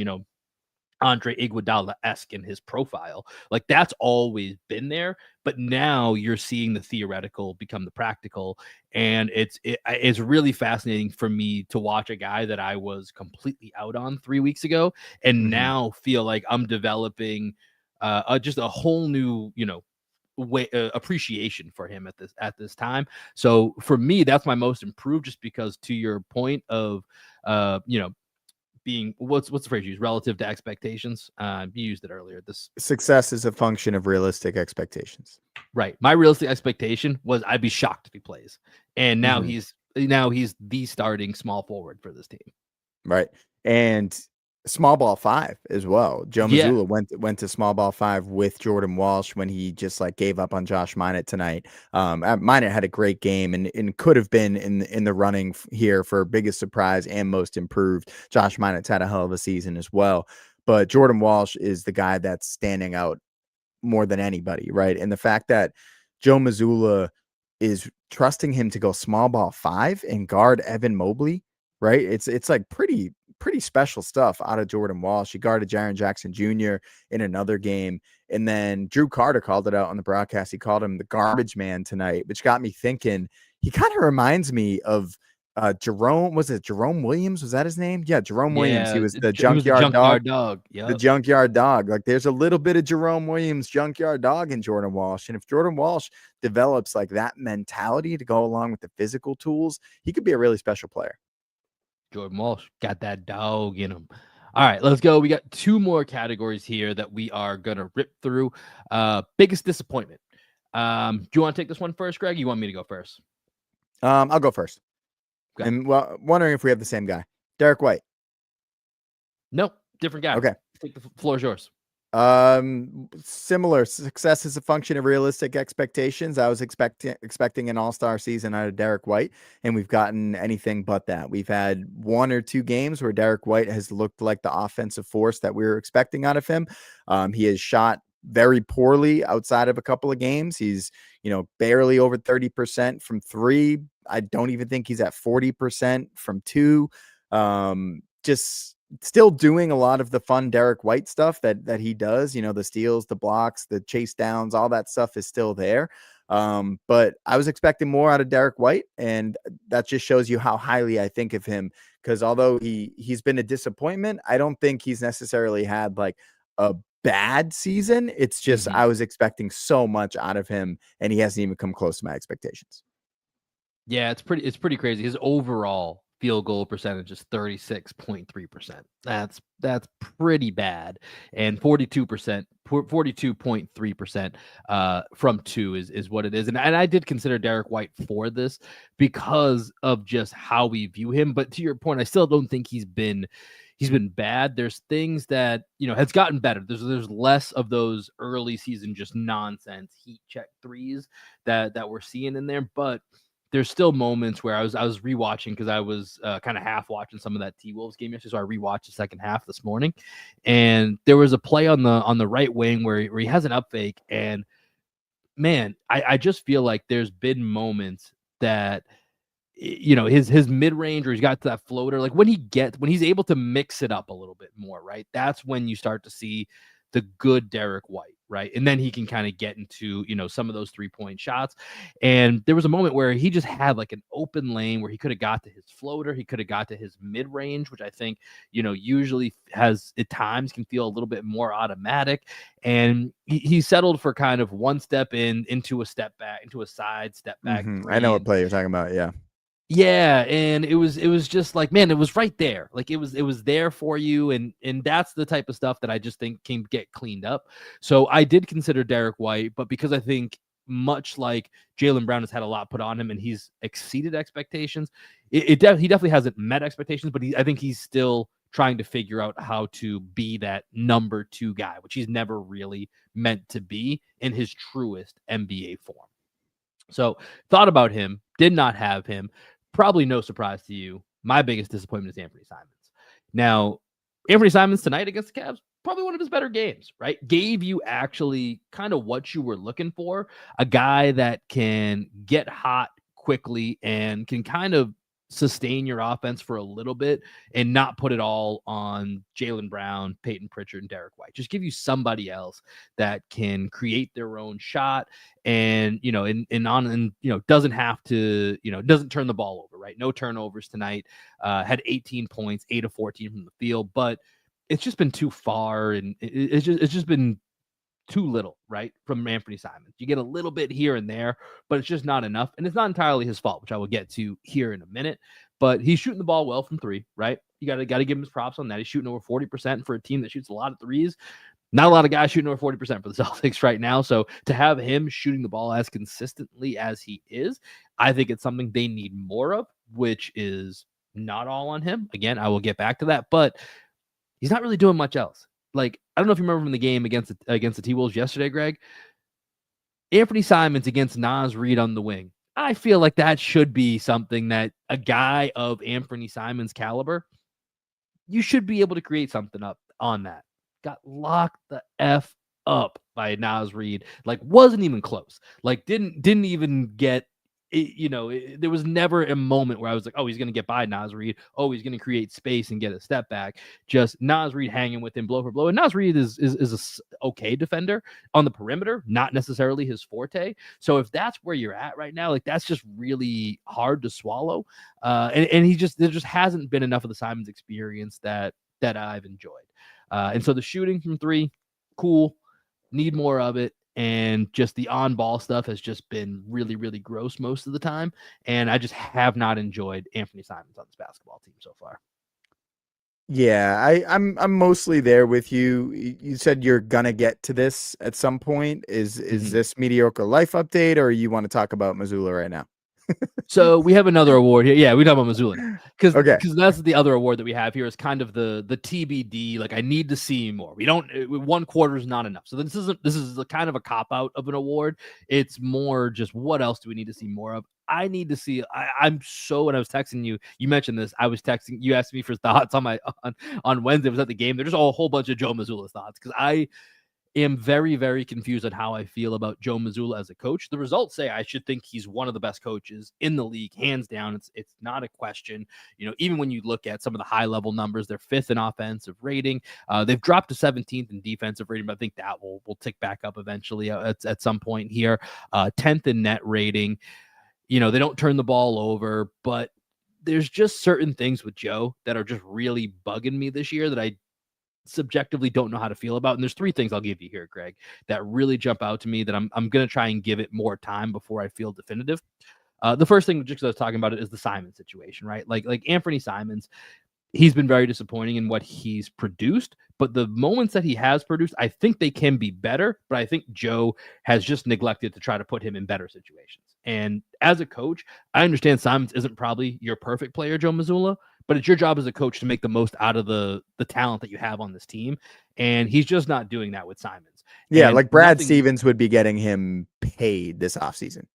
Andre Iguodala-esque in his profile. Like that's always been there, but now you're seeing the theoretical become the practical, and it's really fascinating for me to watch a guy that I was completely out on 3 weeks ago, and now feel like I'm developing just a whole new, way appreciation for him at this time. So for me, that's my most improved, just because to your point of being what's the phrase you use, relative to expectations. You used it earlier. This success is a function of realistic expectations. Right. My realistic expectation was I'd be shocked if he plays, and now he's the starting small forward for this team. Right. And small ball 5 as well. Joe Mazzulla went to small ball 5 with Jordan Walsh when he just like gave up on Josh Minott tonight. Minott had a great game and could have been in the running here for biggest surprise and most improved. Josh Minott's had a hell of a season as well, but Jordan Walsh is the guy that's standing out more than anybody, right? And the fact that Joe Mazzulla is trusting him to go small ball 5 and guard Evan Mobley, right? It's like pretty special stuff out of Jordan Walsh. He guarded Jaren Jackson Jr. in another game. And then Drew Carter called it out on the broadcast. He called him the garbage man tonight, which got me thinking. He kind of reminds me of Jerome Williams? Was that his name? Yeah, Jerome Williams. He was the junkyard dog. Yep. The junkyard dog. Like there's a little bit of Jerome Williams junkyard dog in Jordan Walsh. And if Jordan Walsh develops like that mentality to go along with the physical tools, he could be a really special player. Jordan Walsh got that dog in him. All right, let's go. We got 2 more categories here that we are going to rip through. Biggest disappointment. Do you want to take this one first, Greg? You want me to go first? I'll go first. Okay. And wondering if we have the same guy. Derek White. No, different guy. Okay. Take the floor is yours. Similar. Success is a function of realistic expectations. I was expecting an all-star season out of Derek White, and we've gotten anything but that. We've had 1 or 2 games where Derek White has looked like the offensive force that we were expecting out of him. He has shot very poorly outside of a couple of games. He's, barely over 30% from 3. I don't even think he's at 40% from 2. Just still doing a lot of the fun Derek White stuff that he does, the steals, the blocks, the chase downs, all that stuff is still there. But I was expecting more out of Derek White, and that just shows you how highly I think of him, because although he's been a disappointment, I don't think he's necessarily had like a bad season. It's just I was expecting so much out of him, and he hasn't even come close to my expectations. Yeah, it's pretty crazy. His overall field goal percentage is 36.3%. That's pretty bad. And 42.3% from 2 is what it is. And I did consider Derek White for this because of just how we view him. But to your point, I still don't think he's been bad. There's things that, has gotten better. There's less of those early season just nonsense heat check threes that we're seeing in there. But there's still moments where I was rewatching because I was kind of half watching some of that T-Wolves game yesterday, so I rewatched the second half this morning, and there was a play on the right wing where he has an up fake, and man, I just feel like there's been moments that his mid-range, or he's got that floater, like when he's able to mix it up a little bit more, right? That's when you start to see the good Derek White, right? And then he can kind of get into some of those 3-point shots. And there was a moment where he just had like an open lane where he could have got to his floater, he could have got to his mid-range, which I think usually has at times can feel a little bit more automatic. And he settled for kind of one step into a step back, into a side step back I know three. what play you're talking about. Yeah. Yeah, and it was just like, man, it was right there. Like it was there for you, and that's the type of stuff that I just think can get cleaned up. So I did consider Derek White, but because I think much like Jaylen Brown has had a lot put on him and he's exceeded expectations, he definitely hasn't met expectations, but I think he's still trying to figure out how to be that number 2 guy, which he's never really meant to be in his truest NBA form. So thought about him, did not have him. Probably no surprise to you. My biggest disappointment is Anthony Simons. Now, Anthony Simons tonight against the Cavs, probably one of his better games, right? Gave you actually kind of what you were looking for. A guy that can get hot quickly and can kind of sustain your offense for a little bit and not put it all on Jaylen Brown, Peyton Pritchard, and Derek White. Just give you somebody else that can create their own shot and doesn't have to, doesn't turn the ball over, right? No turnovers tonight. Had 18 points, 8 of 14 from the field, but it's just been too far, and it's just been too little, right, from Anthony Simons. You get a little bit here and there, but it's just not enough. And it's not entirely his fault, which I will get to here in a minute. But he's shooting the ball well from 3, right? You got to give him his props on that. He's shooting over 40% for a team that shoots a lot of threes. Not a lot of guys shooting over 40% for the Celtics right now. So to have him shooting the ball as consistently as he is, I think it's something they need more of, which is not all on him. Again, I will get back to that, but he's not really doing much else. Like, I don't know if you remember from the game against the T-Wolves yesterday, Greg. Anthony Simons against Naz Reid on the wing. I feel like that should be something that a guy of Anthony Simons' caliber, you should be able to create something up on that. Got locked the F up by Naz Reid. Like, wasn't even close. Like, didn't even get there was never a moment where I was like, oh, he's going to get by Naz Reid. Oh, he's going to create space and get a step back. Just Naz Reid hanging with him blow for blow. And Naz Reid is a okay defender on the perimeter, not necessarily his forte. So if that's where you're at right now, like that's just really hard to swallow. And there just hasn't been enough of the Simons experience that I've enjoyed. And so the shooting from 3, cool. Need more of it. And just the on-ball stuff has just been really, really gross most of the time. And I just have not enjoyed Anthony Simons on this basketball team so far. Yeah, I'm mostly there with you. You said you're gonna get to this at some point. Is this mediocre life update, or you want to talk about Missoula right now? So we have another award here. Yeah, we talk about Missoula now. Okay. Because that's the other award that we have here is kind of the TBD. Like I need to see more. We don't 1 quarter is not enough. So this is a kind of a cop out of an award. It's more just what else do we need to see more of? I need to see. I'm so when I was texting you, you mentioned this. I was texting you, asked me for thoughts on my on Wednesday. I was at the game. There's a whole bunch of Joe Missoula's thoughts because I am very, very confused on how I feel about Joe Mazzulla as a coach. The results say I should think he's one of the best coaches in the league, hands down. It's not a question. Even when you look at some of the high level numbers, they're 5th in offensive rating. They've dropped to 17th in defensive rating, but I think that will tick back up eventually at some point here. 10th in net rating. They don't turn the ball over, but there's just certain things with Joe that are just really bugging me this year that I subjectively don't know how to feel about. And there's 3 things I'll give you here, Greg, that really jump out to me that I'm going to try and give it more time before I feel definitive. The first thing, just because I was talking about it, is the Simons situation, right? Like Anthony Simons, he's been very disappointing in what he's produced, but the moments that he has produced, I think they can be better, but I think Joe has just neglected to try to put him in better situations. And as a coach, I understand Simons isn't probably your perfect player, Joe Mazzulla, but it's your job as a coach to make the most out of the talent that you have on this team. And he's just not doing that with Simons. Yeah, And like Brad Stevens would be getting him paid this offseason.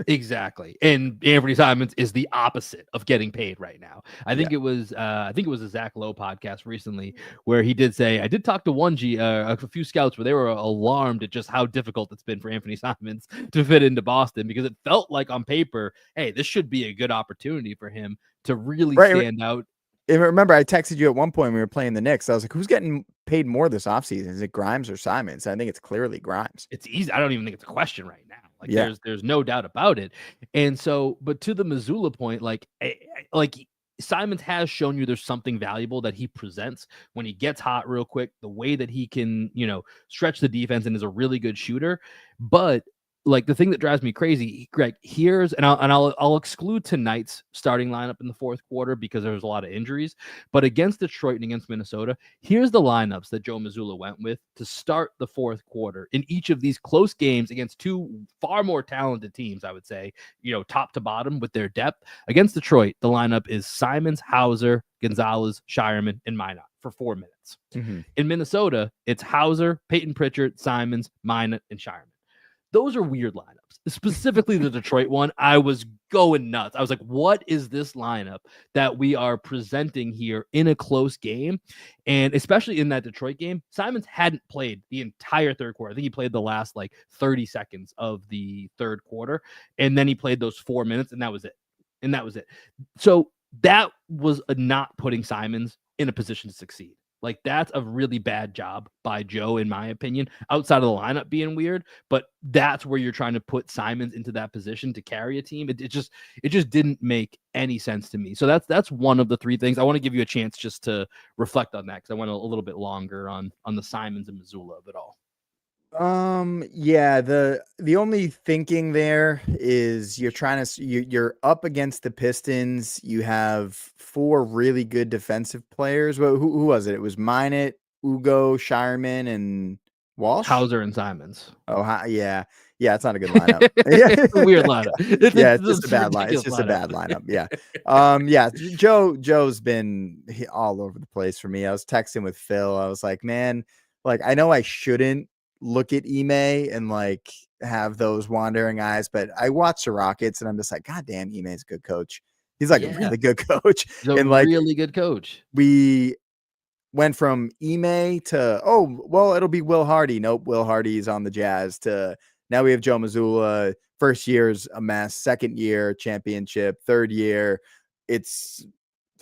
Exactly. And Anthony Simons is the opposite of getting paid right now. I Yeah. think it was a Zach Lowe podcast recently where he did say, I did talk to a few scouts where they were alarmed at just how difficult it's been for Anthony Simons to fit into Boston, because it felt like on paper, hey, this should be a good opportunity for him to really Right. stand out. And remember, I texted you at one point when we were playing the Knicks. I was like, who's getting paid more this offseason? Is it Grimes or Simons? I think it's clearly Grimes. It's easy. I don't even think it's a question right now. Like Yeah. there's no doubt about it. And so, but to the Missoula point, like Simons has shown you there's something valuable that he presents when he gets hot real quick, the way that he can, stretch the defense and is a really good shooter. But like the thing that drives me crazy, Greg, I'll exclude tonight's starting lineup in the fourth quarter because there's a lot of injuries. But against Detroit and against Minnesota, here's the lineups that Joe Mazzulla went with to start the fourth quarter in each of these close games against two far more talented teams, I would say, top to bottom with their depth. Against Detroit, the lineup is Simons, Hauser, Gonzalez, Shireman, and Minot for 4 minutes. Mm-hmm. In Minnesota, it's Hauser, Peyton Pritchard, Simons, Minot, and Shireman. Those are weird lineups. Specifically the Detroit one, I was going nuts. I was like, what is this lineup that we are presenting here in a close game? And especially in that Detroit game, Simons hadn't played the entire third quarter. I think he played the last 30 seconds of the third quarter. And then he played those 4 minutes, and that was it. So that was not putting Simons in a position to succeed. Like, that's a really bad job by Joe, in my opinion, outside of the lineup being weird. But that's where you're trying to put Simons into that position to carry a team. It just didn't make any sense to me. So that's one of the three things. I want to give you a chance just to reflect on that, because I went a little bit longer on the Simons and Mazzulla of it all. Yeah, the only thinking there is you're up against the Pistons. You have 4 really good defensive players. Well, who was it? It was Minot, Ugo, Shireman, and Walsh. Hauser and Simons. Oh, yeah. It's not a good lineup. It's a weird lineup. It's just a bad line. It's just a bad lineup. Yeah. Joe's been all over the place for me. I was texting with Phil. I was like, man, I know I shouldn't look at Ime and have those wandering eyes, but I watch the Rockets and I'm just like, God damn, Ime's a good coach. He's a really good coach. He's a really good coach. We went from Ime to, it'll be Will Hardy. Nope, Will Hardy's on the Jazz, to now we have Joe Mazzulla. First year's a mess. Second year, championship. Third year, it's,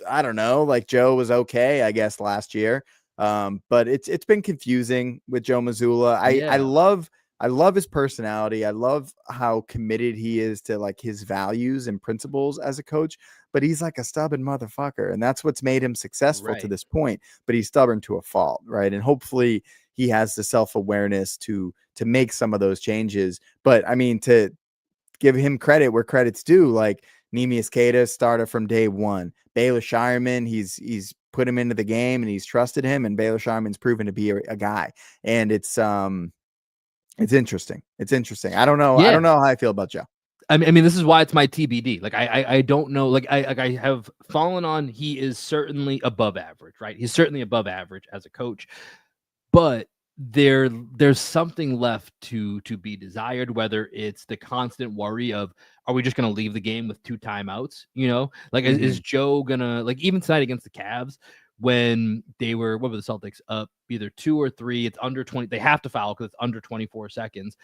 I don't know, Joe was okay, I guess, last year. But it's been confusing with Joe Mazzulla. I love his personality. I love how committed he is to his values and principles as a coach, but he's a stubborn motherfucker, and that's what's made him successful to this point. But he's stubborn to a fault, right? And hopefully he has the self-awareness to make some of those changes. But I mean, to give him credit where credit's due, Neemias Queta started from day one. Baylor Shireman, he's put him into the game and he's trusted him, and Baylor Shireman's proven to be a guy. And it's interesting. It's interesting. I don't know. Yeah. I don't know how I feel about Joe. I mean, this is why it's my TBD. I don't know. I have fallen on. He is certainly above average, right? He's certainly above average as a coach, but there's something left to be desired, whether it's the constant worry of, are we just going to leave the game with 2 timeouts? Is Joe gonna, even tonight against the Cavs, when they were, what were the Celtics up either 2 or 3, it's under 20, they have to foul because it's under 24 seconds.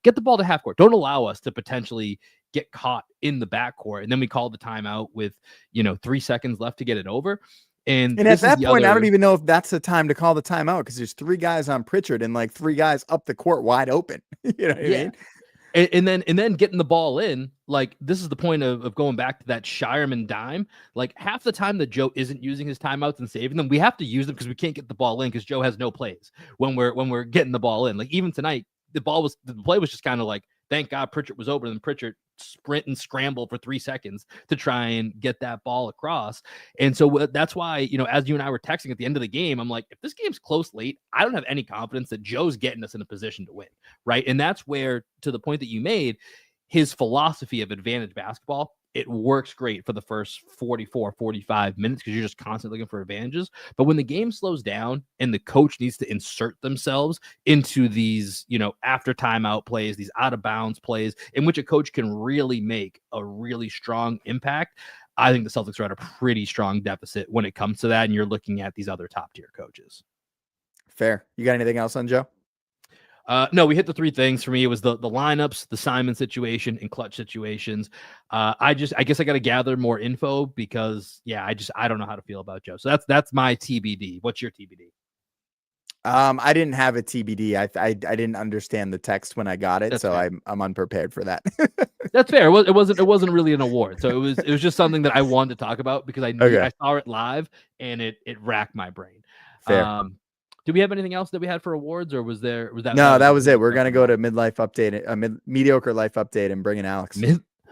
Get the ball to half court. Don't allow us to potentially get caught in the backcourt, and then we call the timeout with 3 seconds left to get it over. And at that point, I don't even know if that's the time to call the timeout, because there's 3 guys on Pritchard and 3 guys up the court wide open. You know what I mean? And then getting the ball in, this is the point of going back to that Shireman dime. Half the time that Joe isn't using his timeouts and saving them, we have to use them because we can't get the ball in because Joe has no plays when we're getting the ball in. Even tonight, the play was just kind of thank God Pritchard was open, and Pritchard sprint and scramble for 3 seconds to try and get that ball across. And so that's why, as you and I were texting at the end of the game, I'm like, if this game's close late, I don't have any confidence that Joe's getting us in a position to win, right? And that's where, to the point that you made, his philosophy of advantage basketball it works great for the first 44, 45 minutes because you're just constantly looking for advantages. But when the game slows down and the coach needs to insert themselves into these, after timeout plays, these out of bounds plays in which a coach can really make a really strong impact, I think the Celtics are at a pretty strong deficit when it comes to that. And you're looking at these other top tier coaches. Fair. You got anything else on Joe? No, we hit the three things for me. It was the lineups, the Simon situation, and clutch situations. I guess I got to gather more info because I don't know how to feel about Joe. So that's my TBD. What's your TBD? I didn't have a TBD. I didn't understand the text when I got it, That's so fair. I'm unprepared for that. That's fair. It wasn't really an award. So it was just something that I wanted to talk about because I knew I saw it live and it racked my brain. Fair. Do we have anything else that we had for awards, or was that? No, that was it. We're gonna go to midlife update, mediocre life update, and bring in Alex.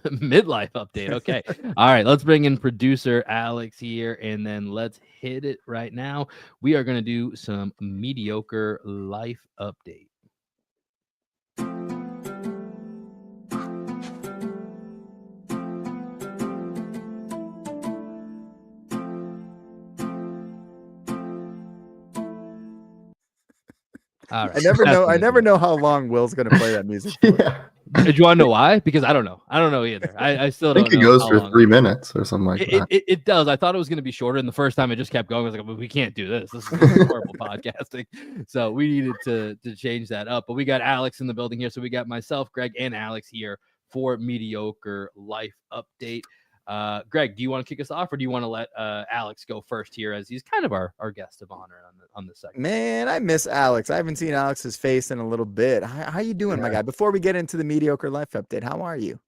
Midlife update. Okay. All right. Let's bring in producer Alex here, and then let's hit it right now. We are gonna do some mediocre life update. All right. I never know how long Will's gonna play that music for. Yeah. Do you want to know why? Because I don't know. I don't know either. I still don't know. I think it goes for 3 minutes or something like that. It does. I thought it was going to be shorter, and the first time it just kept going. I was like, well, we can't do this. This is horrible podcasting. So we needed to change that up. But we got Alex in the building here. So we got myself, Greg, and Alex here for mediocre life update. Greg, do you want to kick us off, or do you want to let Alex go first here, as he's kind of our guest of honor on this segment? Man, I miss Alex. I haven't seen Alex's face in a little bit. How you doing, my guy? Before we get into the mediocre life update, how are you?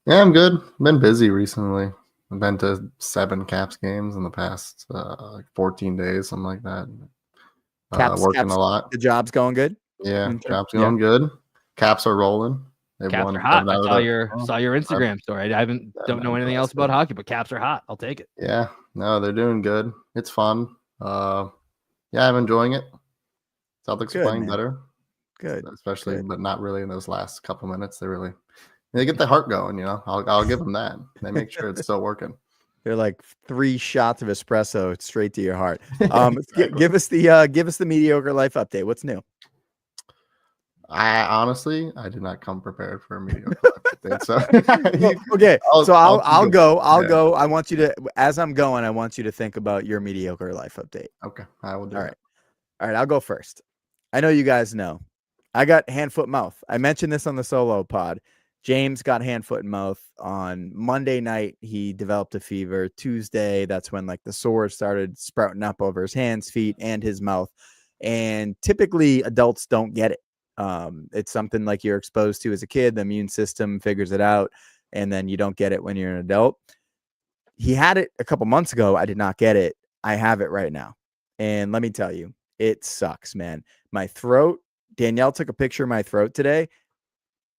Yeah, I'm good. Been busy recently. I've been to 7 Caps games in the past 14 days, something like that. Working a lot. The job's going good? Yeah, job's going good. Caps are rolling. Caps are hot. I saw your Instagram story. I don't know anything else about hockey, but Caps are hot. I'll take it. Yeah, no, they're doing good. It's fun. I'm enjoying it. Celtics are playing better. Good, especially, but not really in those last couple minutes. They get the heart going. I'll give them that. They make sure it's still working. They're like 3 shots of espresso straight to your heart. Give us the mediocre life update. What's new? I did not come prepared for a mediocre update. So okay, I'll go. I want you to, as I'm going, I want you to think about your mediocre life update. Okay, I will do. All right, I'll go first. I know you guys know I got hand, foot, mouth. I mentioned this on the solo pod. James got hand, foot, and mouth on Monday night. He developed a fever. Tuesday, that's when like the sores started sprouting up over his hands, feet, and his mouth. And typically adults don't get it. It's something like you're exposed to as a kid. The immune system figures it out, and then you don't get it when you're an adult. He had it a couple months ago. I did not get it. I have it right now. And let me tell you, it sucks, man. My throat, Danielle took a picture of my throat today.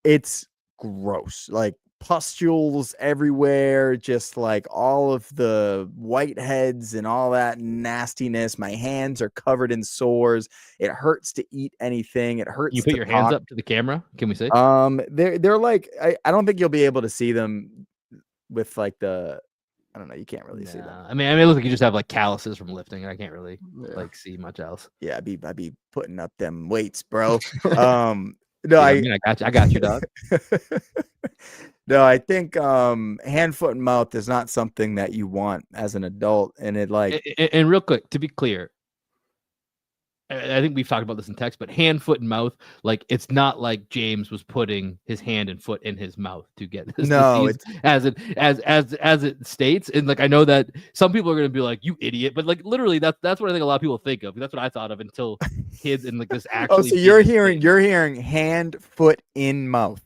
It's gross. Like pustules everywhere, just like all of the whiteheads and all that nastiness. My hands are covered in sores. It hurts to eat anything. It hurts. You put your hands up to the camera. Can we see? They're like, I don't think you'll be able to see them with like the, I don't know. You can't really see them. I mean, it looks like you just have like calluses from lifting, and I can't really like see much else. Yeah, I'd be putting up them weights, bro. No, I got you, dog. No, I think hand, foot, and mouth is not something that you want as an adult. And it like and real quick, to be clear, I think we've talked about this in text, but hand, foot, and mouth, like it's not like James was putting his hand and foot in his mouth to get this disease, as it states. And like I know that some people are gonna be like, you idiot, but like literally that's what I think a lot of people think of. That's what I thought of until kids and like this actually. So you're hearing hand, foot, in mouth.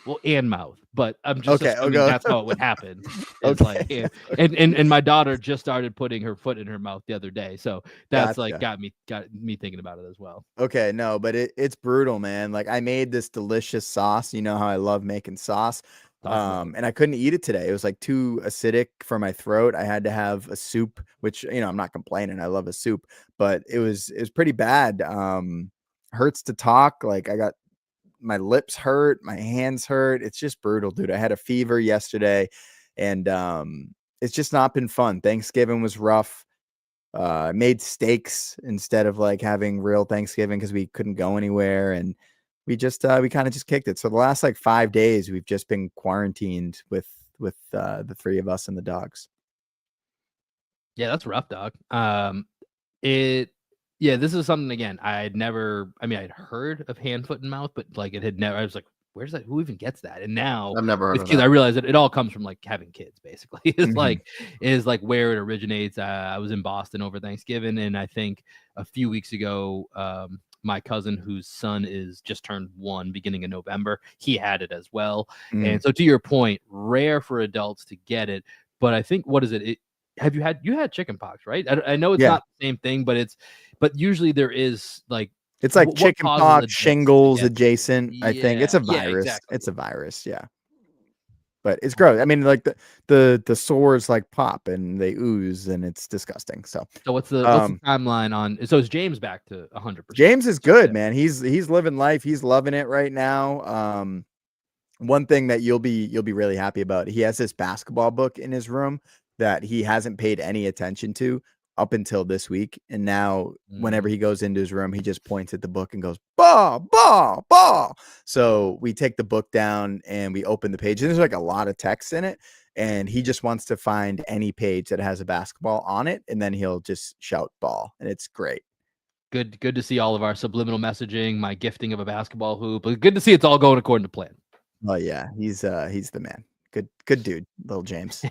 Well, and mouth, but I'm just assuming that's how it would happen. It's like, and my daughter just started putting her foot in her mouth the other day, so that's like got me thinking about it as well. Okay, no, but it's brutal, man. Like I made this delicious sauce. You know how I love making sauce. And I couldn't eat it today. It was like too acidic for my throat. I had to have a soup, which I'm not complaining. I love a soup, but it was pretty bad. Hurts to talk. Like I got my lips hurt, my hands hurt. It's just brutal, dude. I had a fever yesterday, and it's just not been fun. Thanksgiving was rough. Made steaks instead of like having real Thanksgiving because we couldn't go anywhere, and we kind of just kicked it. So the last like 5 days we've just been quarantined with the three of us and the dogs. Yeah, that's rough, dog. This is something, again, I'd heard of hand, foot, and mouth, but like it had never, I was like, where's that? Who even gets that? And now I've never heard with of kids, that. I realize that it all comes from like having kids, basically. It's Mhm. like where it originates. I was in Boston over Thanksgiving, and I think a few weeks ago, my cousin, whose son is just turned 1 beginning of November, he had it as well. And so to your point, rare for adults to get it, but I think, what is it? You had chicken pox, right? I know it's Yeah. not the same thing, but usually there is like, It's like what chicken causes pox, adults to shingles get it? adjacent. I think it's a Yeah, virus. exactly. It's a virus. Yeah. But it's gross. I mean, like the sores like pop and they ooze and it's disgusting. So What's the timeline on? So is James back to 100%? James is good, man. He's living life. He's loving it right now. One thing that you'll be really happy about, he has this basketball book in his room that he hasn't paid any attention to up until this week. And now whenever he goes into his room, he just points at the book and goes, ball, ball, ball. So we take the book down and we open the page. And there's like a lot of text in it. And he just wants to find any page that has a basketball on it. And then he'll just shout ball. And it's great. Good to see all of our subliminal messaging, my gifting of a basketball hoop. But good to see it's all going according to plan. Oh yeah, he's the man. Good dude, little James.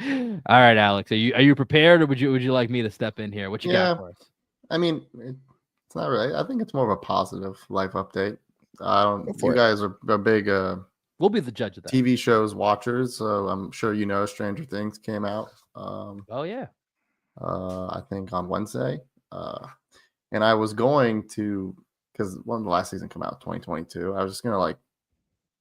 All right, Alex, are you prepared, or would you like me to step in here? What you got for us? I mean, it's not really. I think it's more of a positive life update. You it. guys are a big we'll be the judge of that. TV shows watchers, so I'm sure you know Stranger Things came out. Oh yeah. I think on Wednesday. And I was going to, because when the last season came out, 2022, I was just gonna like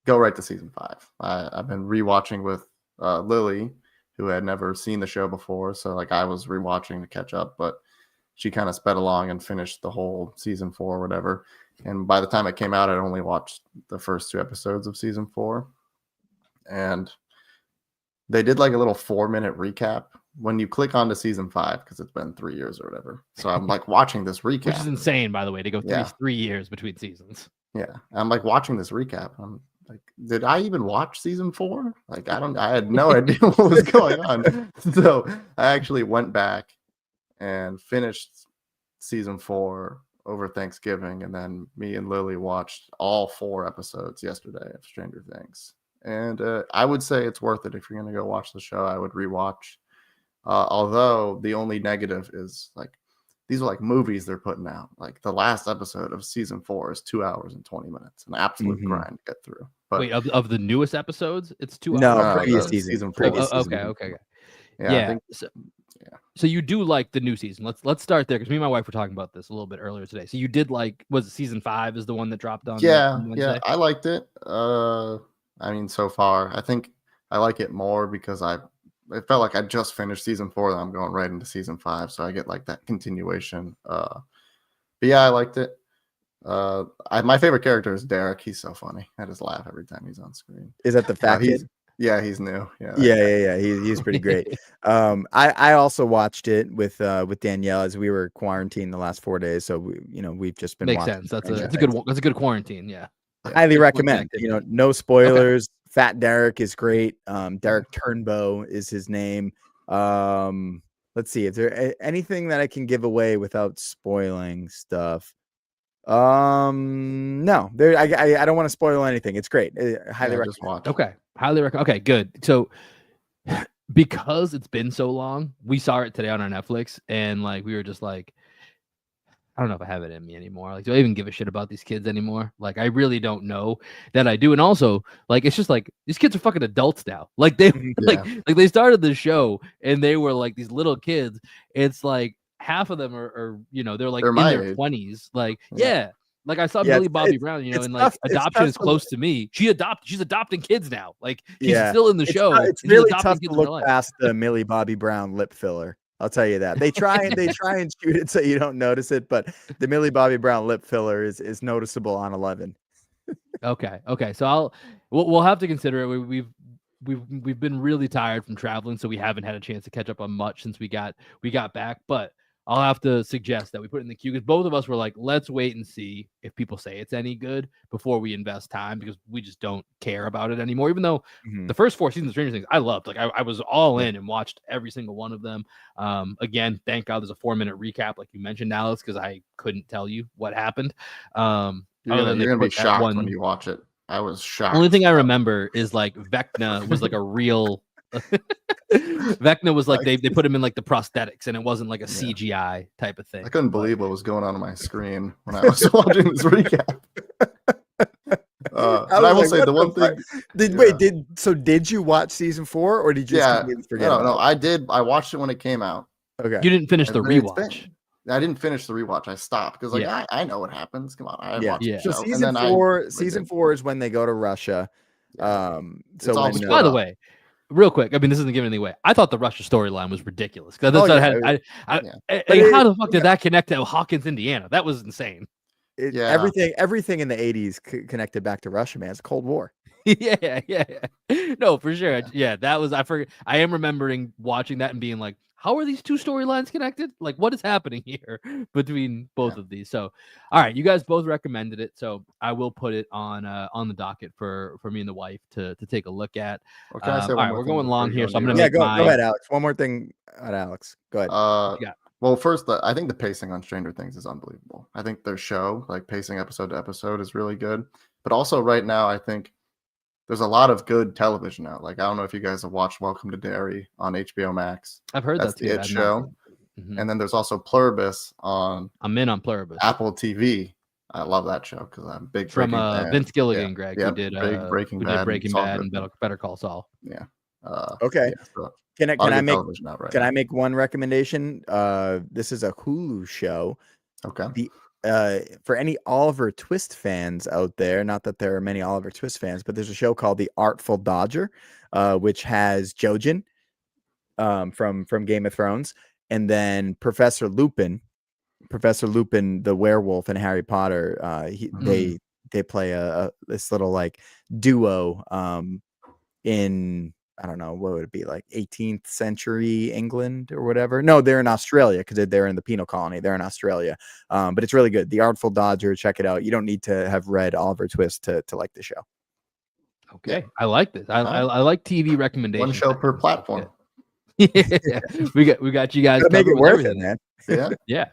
go right to season 5. I've been rewatching with Lily, who had never seen the show before, so like I was rewatching to catch up, but she kind of sped along and finished the whole season 4 or whatever. And by the time it came out, I'd only watched the first 2 episodes of season 4. And they did like a little 4-minute recap when you click onto season 5, because it's been 3 years or whatever. So I'm like watching this recap, which is insane, by the way, to go 3 years between seasons. Yeah, I'm like watching this recap. I'm like, did I even watch season 4? Like, I had no idea what was going on. So I actually went back and finished season 4 over Thanksgiving, and then me and Lily watched all 4 episodes yesterday of Stranger Things. And I would say it's worth it. If you're going to go watch the show, I would rewatch. Although the only negative is like, these are like movies they're putting out. Like the last episode of season 4 is 2 hours and 20 minutes, an absolute grind to get through. But wait, of the newest episodes, it's 2 hours. No, previous season. Previous season. Okay. Yeah. So you do like the new season. Let's start there, because me and my wife were talking about this a little bit earlier today. So you did like, was it season 5 is the one that dropped on? Yeah, I liked it. I mean, so far, I think I like it more because it felt like I just finished season 4, and I'm going right into season 5, so I get like that continuation. But yeah, I liked it. My favorite character is Derek. He's so funny. I just laugh every time he's on screen. Is that the fat kid? Yeah, he's new. Yeah. He's pretty great. I also watched it with Danielle as we were quarantined the last 4 days. So we've just been makes watching. Sense. That's a good quarantine. Yeah. Highly recommend. No spoilers. Okay. Fat Derek is great. Derek Turnbow is his name. Let's see if there anything that I can give away without spoiling stuff. No, I don't want to spoil anything. It's great. Highly recommend. Okay, highly recommend. Okay, good. So because it's been so long, we saw it today on our Netflix, and like we were just like, I don't know if I have it in me anymore. Like, do I even give a shit about these kids anymore? Like, I really don't know that I do. And also, like, it's just like these kids are fucking adults now. Like they like they started the show and they were like these little kids. It's like half of them are they're like in their 20s. Like, like I saw Millie Bobby Brown, and like adoption is close to me. She's adopting kids now. Like he's still in the show. It's really tough to look past the Millie Bobby Brown lip filler. I'll tell you that. They try and shoot it so you don't notice it, but the Millie Bobby Brown lip filler is noticeable on 11. Okay. So we'll have to consider it. We've been really tired from traveling, so we haven't had a chance to catch up on much since we got back. But I'll have to suggest that we put it in the queue because both of us were like, let's wait and see if people say it's any good before we invest time because we just don't care about it anymore. Even though the first 4 seasons of Stranger Things I loved, like I was all in and watched every single one of them. Again, thank God there's a 4-minute recap, like you mentioned, Alex, because I couldn't tell you what happened. You're gonna be shocked when you watch it. I was shocked. Only thing I remember is like Vecna was like a real Vecna was like they put him in like the prosthetics and it wasn't like a CGI type of thing. I couldn't believe what was going on my screen when I was watching this recap. I will say the one thing. Did you watch season 4 or did you just completely forget? No, I did. I watched it when it came out. Okay, you didn't finish the rewatch. I didn't finish the rewatch. I stopped because I know what happens. Come on, I watched the show. So season 4 is when they go to Russia. Yeah. Which, by the way, real quick, I mean, this isn't giving anything away. I thought the Russia storyline was ridiculous. How the fuck did that connect to Hawkins, Indiana? That was insane. Everything in the 80s connected back to Russia, man. It's a Cold War. Yeah. No, for sure. Yeah, that was. I forget. I am remembering watching that and being like, how are these 2 storylines connected? Like, what is happening here between both of these? So, all right, you guys both recommended it, so I will put it on the docket for me and the wife to take a look at. All right, we're going long here, so I'm gonna go ahead, Alex. One more thing on Alex. Go ahead. Well, first, I think the pacing on Stranger Things is unbelievable. I think their show, like pacing episode to episode, is really good. But also, right now, I think there's a lot of good television out. Like, I don't know if you guys have watched Welcome to Derry on HBO Max. I've heard that's the It show. And then there's also Pluribus on. I'm in on Pluribus. Apple TV. I love that show because I'm big from Vince Gilligan, Greg. Who did Breaking Bad and Better Call Saul. Yeah. Okay. So can I make one recommendation? This is a Hulu show. Okay. For any Oliver Twist fans out there, not that there are many Oliver Twist fans, but there's a show called The Artful Dodger, which has Jojen from Game of Thrones, and then Professor Lupin, the werewolf in Harry Potter. They play this little like duo in, I don't know, what would it be, like 18th century England or whatever? No, they're in Australia because they're in the penal colony. They're in Australia. But it's really good. The Artful Dodger, check it out. You don't need to have read Oliver Twist to like the show. Okay. I like this. I like TV recommendations. One show per platform. Yeah. We got you guys. Make it worth it, man. Yeah.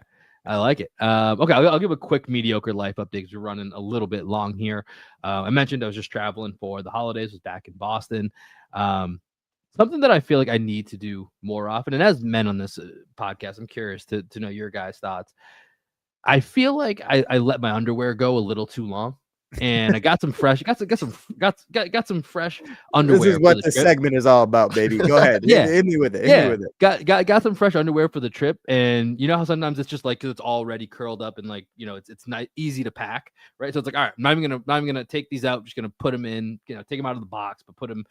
I like it. Okay, I'll give a quick mediocre life update because we're running a little bit long here. I mentioned I was just traveling for the holidays, was back in Boston. Something that I feel like I need to do more often, and as men on this podcast, I'm curious to know your guys' thoughts. I feel like I let my underwear go a little too long, and I got some fresh, got some fresh underwear. This is what the segment is all about, baby. Go ahead, hit me with it. Got some fresh underwear for the trip, and you know how sometimes it's just like because it's already curled up and like it's not easy to pack, right? So it's like, all right, I'm not even gonna take these out. I'm just gonna put them in, take them out of the box, but put them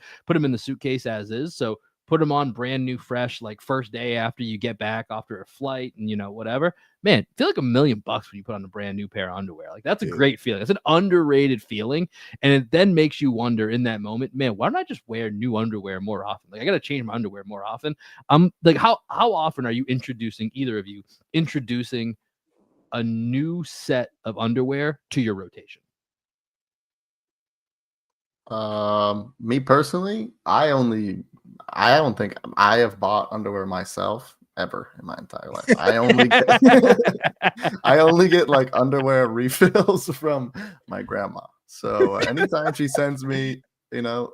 in the suitcase as is. So put them on brand new, fresh, like first day after you get back after a flight and whatever. Man, I feel like $1 million when you put on a brand new pair of underwear. Like that's a great feeling. It's an underrated feeling. And it then makes you wonder in that moment, man, why don't I just wear new underwear more often? Like I got to change my underwear more often. Like how often are you either of you introducing a new set of underwear to your rotation? Me personally, I don't think I have bought underwear myself ever in my entire life. I only get like underwear refills from my grandma. So anytime she sends me, a new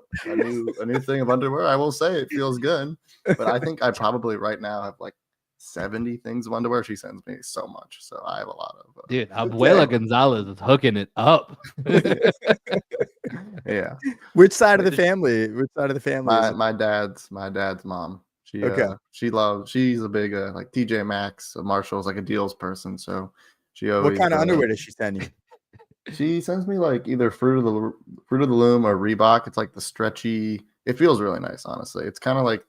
thing of underwear, I will say it feels good. But I think I probably right now have like 70 things of underwear. She sends me so much, so I have a lot of. Dude, Abuela Gonzalez is hooking it up. Yeah. Which side of the family? My dad's mom. She's a big like TJ Maxx, Marshall's, like a deals person. So she always. What kind of underwear does she send you? She sends me like either Fruit of the Loom or Reebok. It's like the stretchy. It feels really nice, honestly. It's kind of like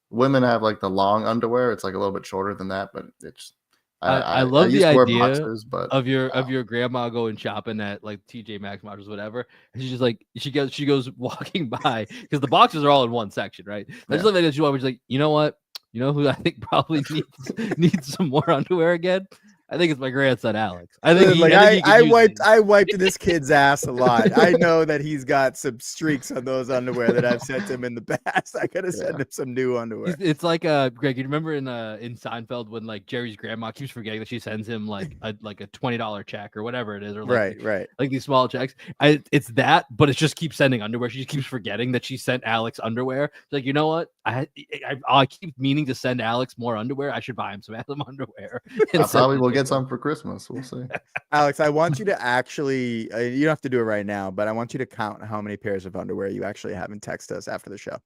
women have like the long underwear. It's like a little bit shorter than that, but it's I I love the used to wear idea boxers, but of your grandma going shopping at like TJ Maxx, Marshalls, whatever. And she's just like she goes walking by because the boxes are all in one section, right? I just Yeah. love that she's always like, you know what? You know who I think probably needs some more underwear again? I think it's my grandson Alex. I think Like he could use these. I wiped this kid's ass a lot. I know that he's got some streaks on those underwear that I've sent him in the past. I gotta send him some new underwear. It's like Greg, you remember in Seinfeld when like Jerry's grandma keeps forgetting that she sends him like a $20 check or whatever it is, or like Right. like these small checks. It's that, but it just keeps sending underwear. She just keeps forgetting that she sent Alex underwear. It's like, you know what? I keep meaning to send Alex more underwear. I should buy him some underwear. I probably will get some for Christmas. We'll see. Alex, I want you to actually, you don't have to do it right now, but I want you to count how many pairs of underwear you actually have and text us after the show.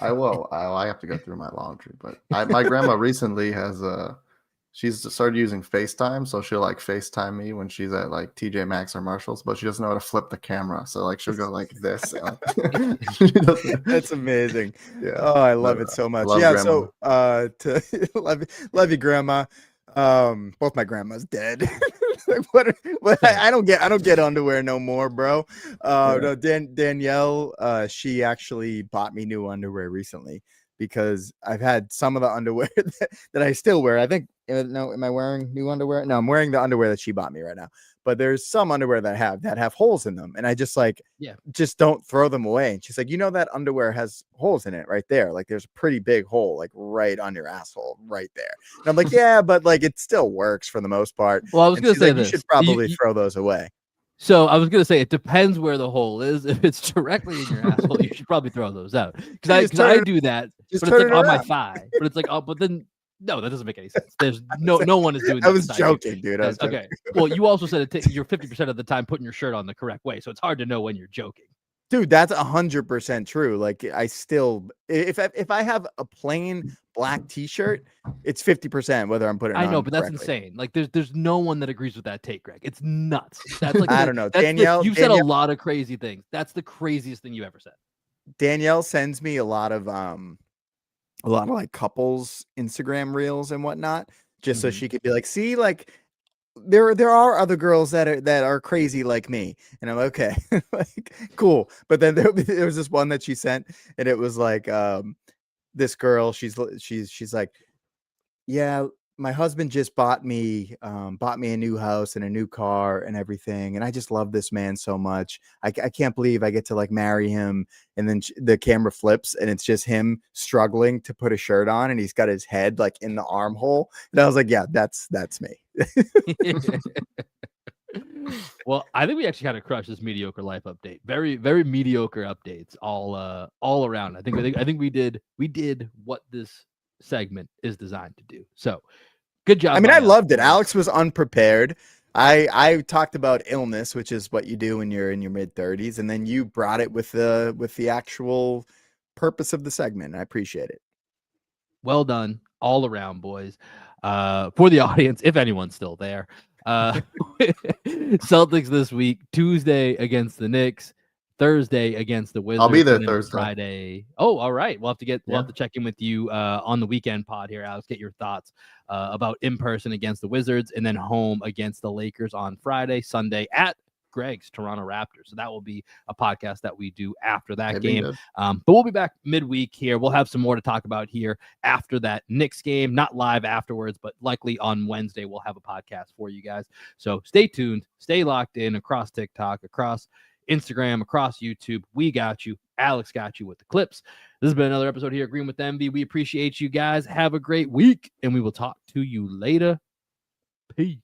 I will. I have to go through my laundry, but my grandma recently has she's started using FaceTime, so she'll like FaceTime me when she's at like TJ Maxx or Marshalls, but she doesn't know how to flip the camera, so like she'll go like this. That's amazing. Yeah. Oh, I love it so much. Yeah. Grandma. So to love you, grandma. Both my grandma's dead. I don't get underwear no more, bro. No, Danielle, she actually bought me new underwear recently because I've had some of the underwear that I still wear. I think, no, am I wearing new underwear? No, I'm wearing the underwear that she bought me right now. But there's some underwear that have holes in them, and I just just don't throw them away. And she's like, you know, that underwear has holes in it right there. Like there's a pretty big hole, like right on your asshole, right there. And I'm like, yeah, but like it still works for the most part. Well, I was gonna say like, you should probably throw those away. So I was gonna say it depends where the hole is. If it's directly in your asshole, you should probably throw those out. Because I do that, but it's like on my thigh. But it's like, oh, but then. No, that doesn't make any sense. There's no one is doing that. I was joking, dude. Okay. Well, you also said you're 50% of the time putting your shirt on the correct way, so it's hard to know when you're joking. Dude, that's 100% true. Like I still, if I have a plain black T-shirt, it's 50% whether I'm putting it on. I know, but that's correctly. insane. Like there's no one that agrees with that take, Greg. It's nuts. That's like I don't know, Danielle. You've said a lot of crazy things. That's the craziest thing you ever said. Danielle sends me a lot of like couples Instagram reels and whatnot, just so she could be like, see, like there are other girls that are crazy like me, and I'm okay, like cool. But then there was this one that she sent, and it was like this girl, she's like, yeah, my husband just bought me a new house and a new car and everything, and I just love this man so much. I can't believe I get to like marry him. And then the camera flips and it's just him struggling to put a shirt on, and he's got his head like in the armhole. And I was like, yeah, that's me. Well, I think we actually kind of crushed this mediocre life update. Very, very mediocre updates all around. I think we did what this segment is designed to do. So good job. I mean, I loved it. Alex was unprepared. I talked about illness, which is what you do when you're in your mid-30s, and then you brought it with the actual purpose of the segment. I appreciate it. Well done all around, boys. For the audience, if anyone's still there, Celtics this week, Tuesday against the Knicks, Thursday against the Wizards. I'll be there Thursday. Friday. Oh, all right. We'll have to check in with you on the weekend pod here, Alex. Get your thoughts about in person against the Wizards, and then home against the Lakers on Friday, Sunday at Greg's Toronto Raptors. So that will be a podcast that we do after that game. But we'll be back midweek here. We'll have some more to talk about here after that Knicks game, not live afterwards, but likely on Wednesday we'll have a podcast for you guys. So stay tuned, stay locked in across TikTok, across Instagram, across YouTube. We got you. Alex got you with the clips. This has been another episode here, Green with Envy. We appreciate you guys. Have a great week, and we will talk to you later. Peace.